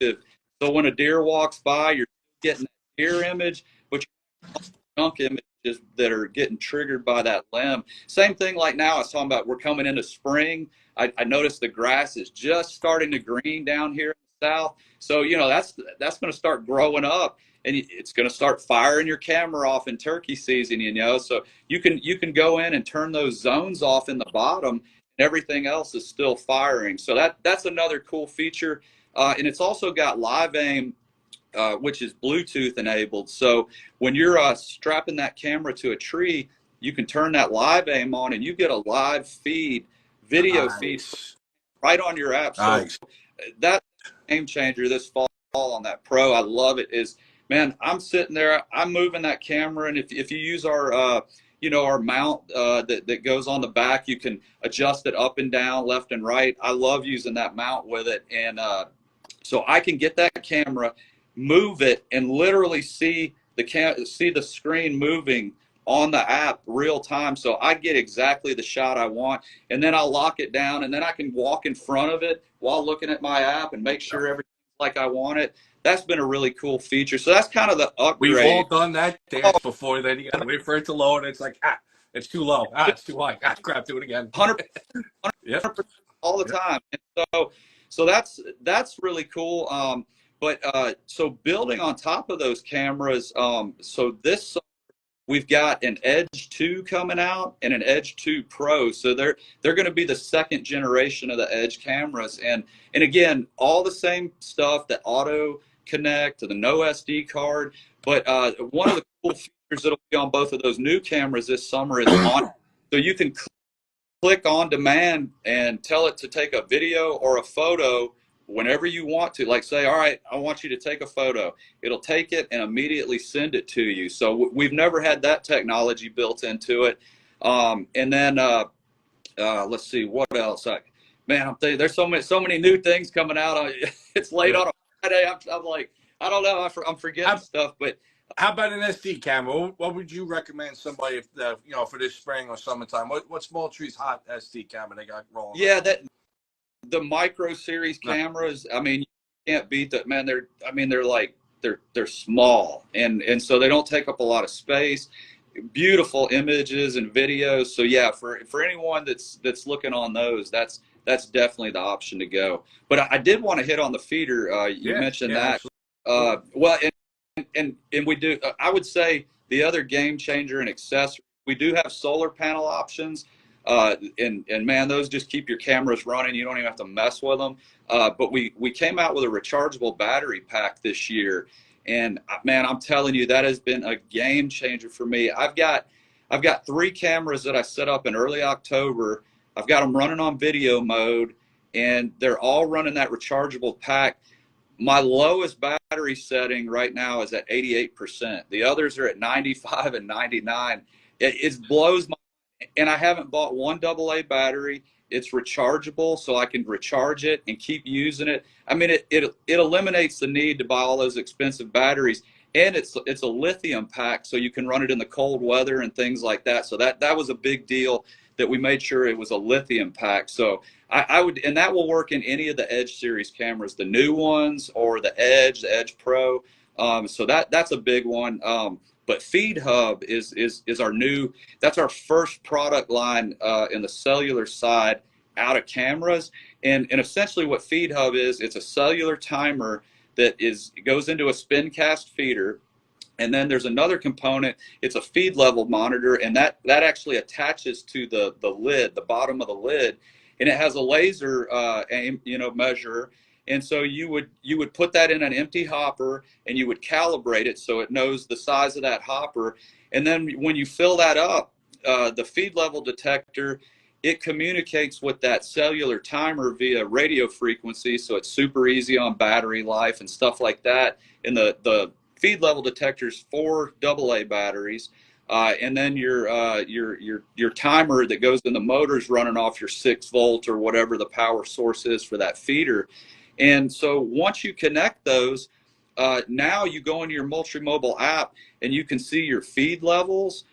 active. So when a deer walks by, you're getting that deer image, but you're skunk images that are getting triggered by that limb. Same thing like now I was talking about, we're coming into spring. I noticed the grass is just starting to green down here in the south. So, you know, that's going to start growing up, and it's going to start firing your camera off in turkey season, you know. So you can go in and turn those zones off in the bottom, and everything else is still firing. So that's another cool feature. And it's also got live aim, which is Bluetooth enabled. So when you're strapping that camera to a tree, you can turn that live aim on, and you get a live feed, video feed right on your app. So that's a game changer this fall on that Pro. I love it. Is, man, I'm sitting there, I'm moving that camera, and if you use our you know, our mount that goes on the back, you can adjust it up and down, left and right. I love using that mount with it, and so I can get that camera, move it, and literally see the screen moving on the app real time. So I get exactly the shot I want, and then I'll lock it down, and then I can walk in front of it while looking at my app and make sure everything's like I want it. That's been a really cool feature. So that's kind of the We've upgrade. all done that dance before. Then you got to wait for it to load. And it's like, it's too low. It's too high. Crap, do it again. 100% Yep. all the time. And so that's really cool. So building on top of those cameras, so this we've got an Edge 2 coming out and an Edge 2 Pro. So they're going to be the second generation of the Edge cameras. And again, all the same stuff, the auto connect to the no SD card. But one of the cool features that'll be on both of those new cameras this summer is on. So you can click on demand and tell it to take a video or a photo whenever you want to. Like say, all right, I want you to take a photo. It'll take it and immediately send it to you. So we've never had that technology built into it. And then let's see what else. Man, I'm thinking there's so many new things coming out. It's late on a Friday. I'm like, I don't know. I'm forgetting stuff. But how about an SD camera? What would you recommend somebody if for this spring or summertime? What's Moultrie's hot SD camera they got rolling? Yeah, the micro series cameras. I mean, you can't beat that, man. They're small and so they don't take up a lot of space. Beautiful images and videos. So yeah, for anyone that's looking on those, that's definitely the option to go. But I did want to hit on the feeder. You mentioned that. Well, and we do. I would say the other game changer and accessory. We do have solar panel options. And man, those just keep your cameras running. You don't even have to mess with them. But we came out with a rechargeable battery pack this year, and man, I'm telling you, that has been a game changer for me. I've got 3 cameras that I set up in early October. I've got them running on video mode, and they're all running that rechargeable pack. My lowest battery setting right now is at 88%. The others are at 95 and 99. It blows my. And I haven't bought one AA battery. It's rechargeable, so I can recharge it and keep using it. I mean, it eliminates the need to buy all those expensive batteries, and it's a lithium pack, so you can run it in the cold weather and things like that. So that was a big deal that we made sure it was a lithium pack. So I would, and that will work in any of the Edge series cameras, the new ones or the Edge Pro. So that's a big one. But Feed Hub is our new, that's our first product line in the cellular side out of cameras. And essentially what Feed Hub is, it's a cellular timer that goes into a spin cast feeder. And then there's another component, it's a feed level monitor, and that actually attaches to the lid, the bottom of the lid. And it has a laser measure. And so you would put that in an empty hopper and you would calibrate it so it knows the size of that hopper. And then when you fill that up, the feed level detector, it communicates with that cellular timer via radio frequency. So it's super easy on battery life and stuff like that. And the feed level detector's 4 AA batteries. And then your timer that goes in the motor's running off your 6-volt or whatever the power source is for that feeder. And so once you connect those, now you go into your Moultrie Mobile app and you can see your feed levels.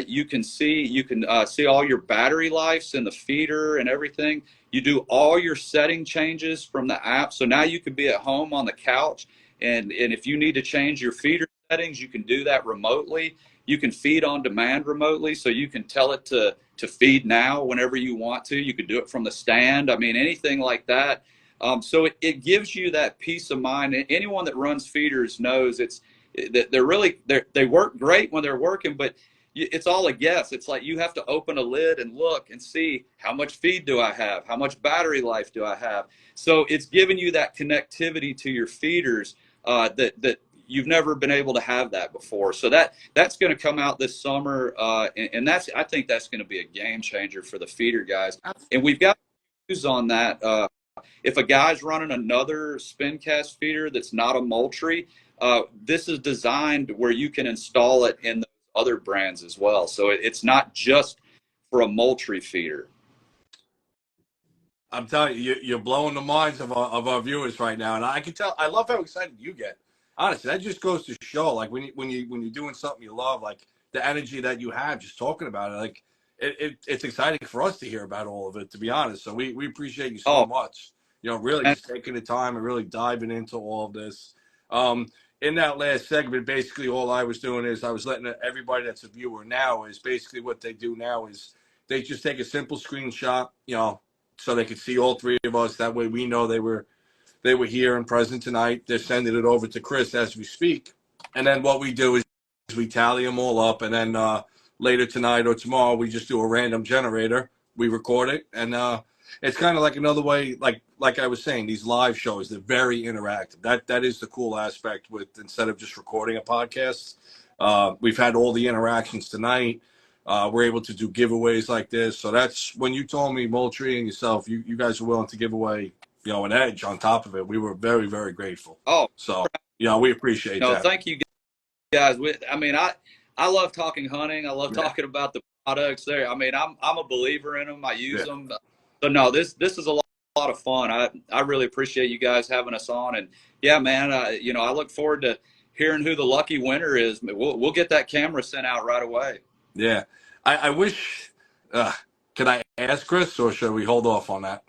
You can see all your battery lives in the feeder and everything. You do all your setting changes from the app. So now you could be at home on the couch, and if you need to change your feeder settings, you can do that remotely. You can feed on demand remotely, so you can tell it to feed now whenever you want to. You can do it from the stand. I mean, anything like that. So it gives you that peace of mind. Anyone that runs feeders knows they work great when they're working, but it's all a guess. It's like you have to open a lid and look and see how much feed do I have? How much battery life do I have? So it's giving you that connectivity to your feeders that you've never been able to have that before. So that's going to come out this summer, and I think that's going to be a game changer for the feeder guys. And we've got news on that. If a guy's running another spin cast feeder that's not a Moultrie, this is designed where you can install it in those other brands as well. So it's not just for a Moultrie feeder. I'm telling you, you're blowing the minds of our viewers right now, and I can tell. I love how excited you get. Honestly, that just goes to show, like when you're doing something you love, like the energy that you have just talking about it. Like it's exciting for us to hear about all of it, to be honest. So we appreciate you so Oh, much. You know, really and just taking the time and really diving into all of this. Um, in that last segment, basically all I was doing is I was letting everybody that's a viewer now is basically what they do now is they just take a simple screenshot, you know, so they could see all three of us. That way we know they were here and present tonight. They're sending it over to Chris as we speak. And then what we do is we tally them all up. And then later tonight or tomorrow, we just do a random generator. We record it. And it's kind of like another way, like I was saying, these live shows, they're very interactive. That is the cool aspect with instead of just recording a podcast. We've had all the interactions tonight. We're able to do giveaways like this. So that's when you told me, Moultrie and yourself, you guys are willing to give away, you know, an edge on top of it. We were very, very grateful. oh, So, you know, we appreciate no, that. thank you guys. I mean, I love talking hunting. I love talking about the products there. I mean, I'm a believer in them. I use them. So no, this is a lot of fun. I really appreciate you guys having us on. And yeah, man, you know, I look forward to hearing who the lucky winner is. We'll get that camera sent out right away. Yeah. I wish, can I ask Chris or should we hold off on that?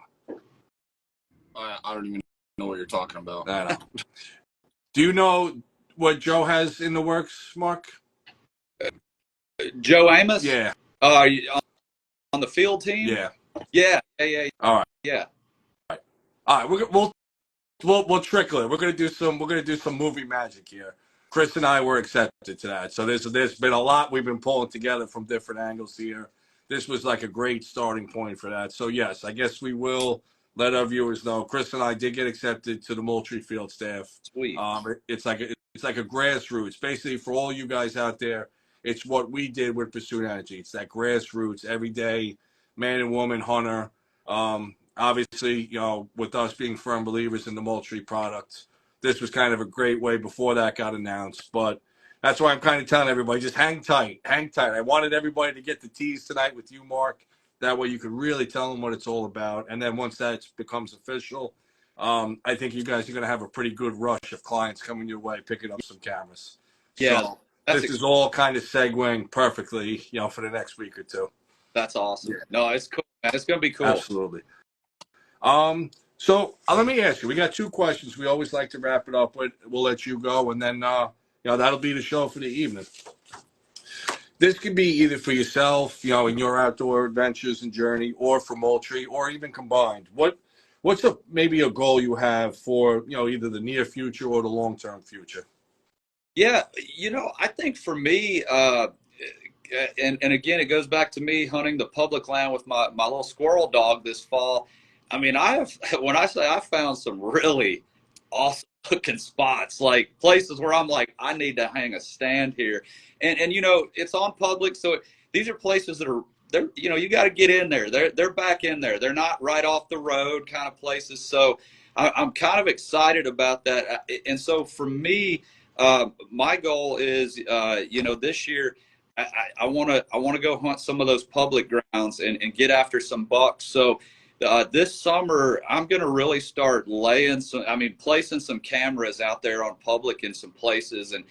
I don't even know what you're talking about. I know. Do you know what Joe has in the works, Mark? Joe Amos? Yeah. On the field team? Yeah. Yeah. All right. Yeah. All right. We'll trickle it. We're gonna do some movie magic here. Chris and I were accepted to that. So there's been a lot we've been pulling together from different angles here. This was like a great starting point for that. So yes, I guess we will let our viewers know. Chris and I did get accepted to the Moultrie field staff. Sweet. It's like a grassroots. Basically, for all you guys out there, it's what we did with Pursuit Energy. It's that grassroots, everyday man and woman hunter. Obviously, you know, with us being firm believers in the Moultrie product, this was kind of a great way before that got announced. But that's why I'm kind of telling everybody, just hang tight, hang tight. I wanted everybody to get the tease tonight with you, Mark. That way you could really tell them what it's all about. And then once that becomes official, I think you guys are going to have a pretty good rush of clients coming your way, picking up some cameras. Yeah, So this is all kind of segueing perfectly, you know, for the next week or two. That's awesome. Yeah. No, it's cool, man. It's going to be cool. Absolutely. So let me ask you, we got two questions we always like to wrap it up with. We'll let you go, and then, you know, that'll be the show for the evening. This could be either for yourself, you know, in your outdoor adventures and journey, or for Moultrie, or even combined. What's maybe a goal you have for, you know, either the near future or the long-term future? Yeah, you know, I think for me, and again, it goes back to me hunting the public land with my little squirrel dog this fall. I mean, when I say I found some really awesome looking spots, like places where I'm like, I need to hang a stand here. And you know, it's on public. So these are places that are, you know, you got to get in there. They're back in there. They're not right off the road kind of places. So I'm kind of excited about that. And so for me, my goal is, you know, this year, I want to go hunt some of those public grounds and get after some bucks. So this summer, I'm going to really start placing some cameras out there on public in some places. And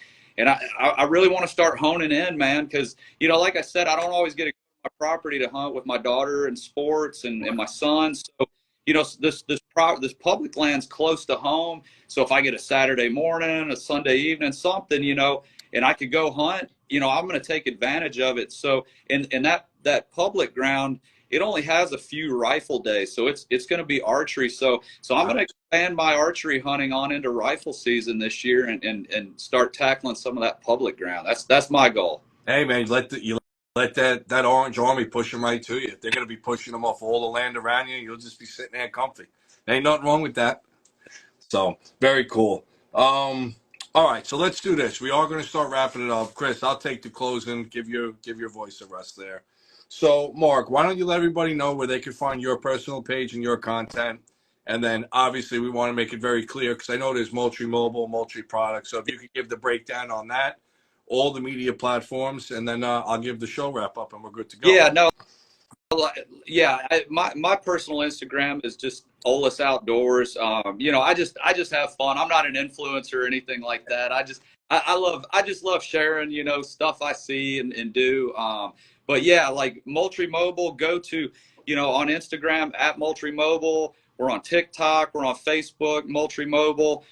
I really want to start honing in, man, because, you know, like I said, I don't always get to go to my property to hunt with my daughter and sports and my son. So, you know, this public land's close to home. So if I get a Saturday morning, a Sunday evening, something, you know, and I could go hunt, you know, I'm going to take advantage of it. So, and that public ground, it only has a few rifle days, so it's going to be archery. So I'm going to expand my archery hunting on into rifle season this year and start tackling some of that public ground. That's my goal. Hey man, you let that orange army push them right to you. They're going to be pushing them off all the land around you. You'll just be sitting there comfy. There ain't nothing wrong with that. So very cool. All right, so let's do this. We are going to start wrapping it up. Chris, I'll take the closing. Give your voice a rest there. So, Mark, why don't you let everybody know where they can find your personal page and your content? And then, obviously, we want to make it very clear because I know there's Moultrie Mobile, Moultrie Products. So if you could give the breakdown on that, all the media platforms, and then I'll give the show wrap up and we're good to go. Yeah, no. Yeah, my personal Instagram is just Olis Outdoors. You know, I just have fun. I'm not an influencer or anything like that. I just love sharing, you know, stuff I see and do. But yeah, like Moultrie Mobile, go to, you know, on Instagram at Moultrie Mobile. We're on TikTok. We're on Facebook, Moultrie Mobile.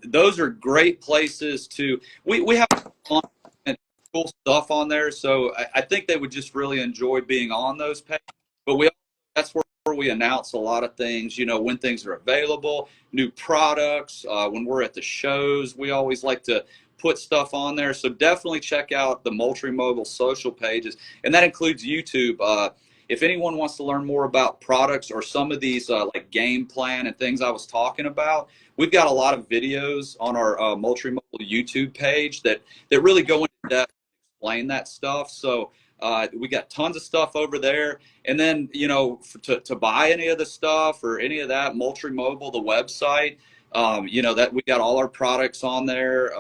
Those are great places to, we have fun and cool stuff on there. So I think they would just really enjoy being on those pages. But that's where we announce a lot of things, you know, when things are available, new products, when we're at the shows, we always like to put stuff on there. So definitely check out the Moultrie Mobile social pages, and that includes YouTube. If anyone wants to learn more about products or some of these like game plan and things I was talking about, we've got a lot of videos on our Moultrie Mobile YouTube page that really go into depth and explain that stuff. So we got tons of stuff over there. And then, you know, to buy any of the stuff or any of that, Moultrie Mobile, the website, you know, that we got all our products on there.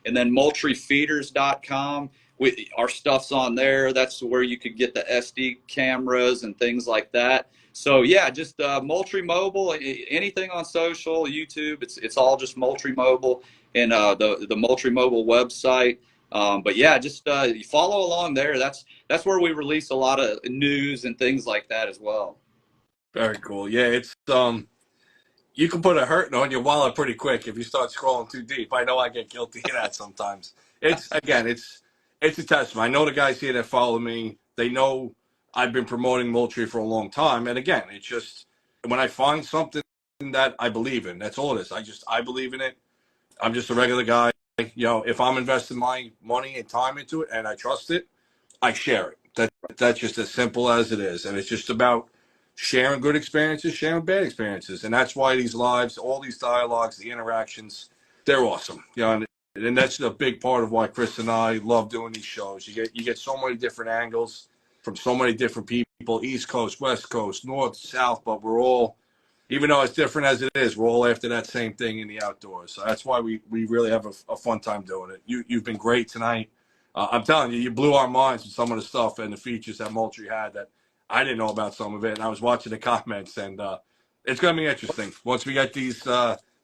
And then MoultrieFeeders.com. Our stuff's on there. That's where you could get the SD cameras and things like that. So yeah, just Moultrie Mobile, anything on social, YouTube, it's all just Moultrie Mobile and the Moultrie Mobile website. But yeah, just you follow along there. That's where we release a lot of news and things like that as well. Very cool. Yeah, it's you can put a hurting on your wallet pretty quick if you start scrolling too deep. I know I get guilty of that sometimes. It's a testament. I know the guys here that follow me, they know I've been promoting Moultrie for a long time. And again, it's just when I find something that I believe in, that's all it is. I believe in it. I'm just a regular guy. You know, if I'm investing my money and time into it and I trust it, I share it. That's just as simple as it is. And it's just about sharing good experiences, sharing bad experiences. And that's why these lives, all these dialogues, the interactions, they're awesome. You know, and that's a big part of why Chris and I love doing these shows. You get so many different angles from so many different people, East Coast, West Coast, North, South, but we're all, even though it's different as it is, we're all after that same thing in the outdoors. So that's why we really have a fun time doing it. You've been great tonight. I'm telling you, you blew our minds with some of the stuff and the features that Moultrie had that I didn't know about some of it. And I was watching the comments, and it's going to be interesting. Once we get these,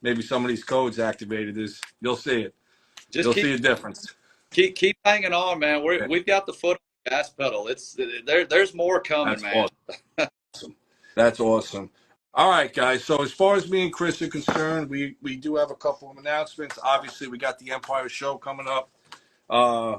maybe some of these codes activated, you'll see it. You'll see a difference. Keep hanging on, man. We've got the foot on the gas pedal. There's more coming, man. Awesome. That's awesome. All right, guys. So as far as me and Chris are concerned, we do have a couple of announcements. Obviously, we got the Empire Show coming up.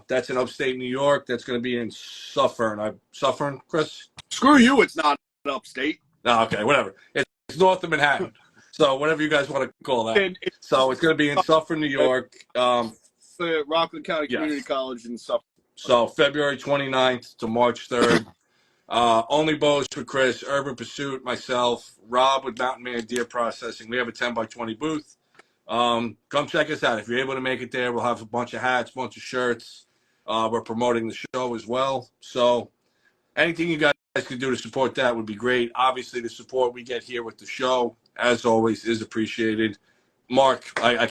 That's in upstate New York. That's going to be in Suffern. Suffern, Chris? Screw you. It's not upstate. No, okay, whatever. It's north of Manhattan. So whatever you guys want to call that. So it's going to be in Suffern, New York. The Rockland County Community College in Suffern. So February 29th to March 3rd. Only bows for Chris, Urban Pursuit, myself, Rob with Mountain Man Deer Processing. We have a 10x20 booth. Come check us out. If you're able to make it there, we'll have a bunch of hats, bunch of shirts. We're promoting the show as well. So anything you guys can do to support that would be great. Obviously, the support we get here with the show, as always, is appreciated. Mark, I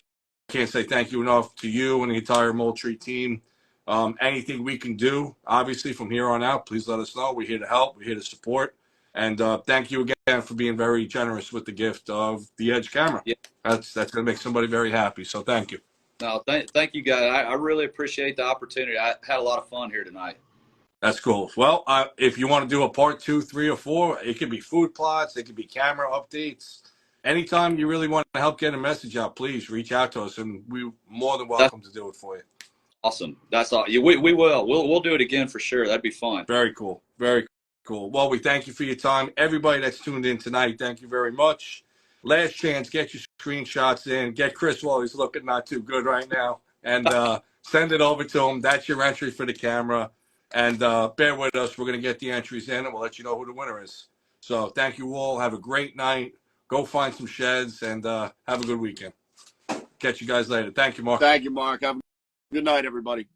can't say thank you enough to you and the entire Moultrie team. Anything we can do, obviously, from here on out, please let us know. We're here to help. We're here to support. And thank you again for being very generous with the gift of the Edge camera. Yeah. That's going to make somebody very happy. So thank you. No, thank you, guys. I really appreciate the opportunity. I had a lot of fun here tonight. That's cool. Well, if you want to do a part 2, 3, or 4, it could be food plots. It could be camera updates. Anytime you really want to help get a message out, please reach out to us, and we're more than welcome to do it for you. Awesome. That's all. We will. We'll do it again for sure. That'd be fun. Very cool. Very cool. Well, we thank you for your time. Everybody that's tuned in tonight, thank you very much. Last chance, get your screenshots in. Get Chris while he's looking not too good right now, and send it over to him. That's your entry for the camera. And bear with us. We're going to get the entries in, and we'll let you know who the winner is. So thank you all. Have a great night. Go find some sheds, and have a good weekend. Catch you guys later. Thank you, Mark. Thank you, Mark. Have a good night, everybody.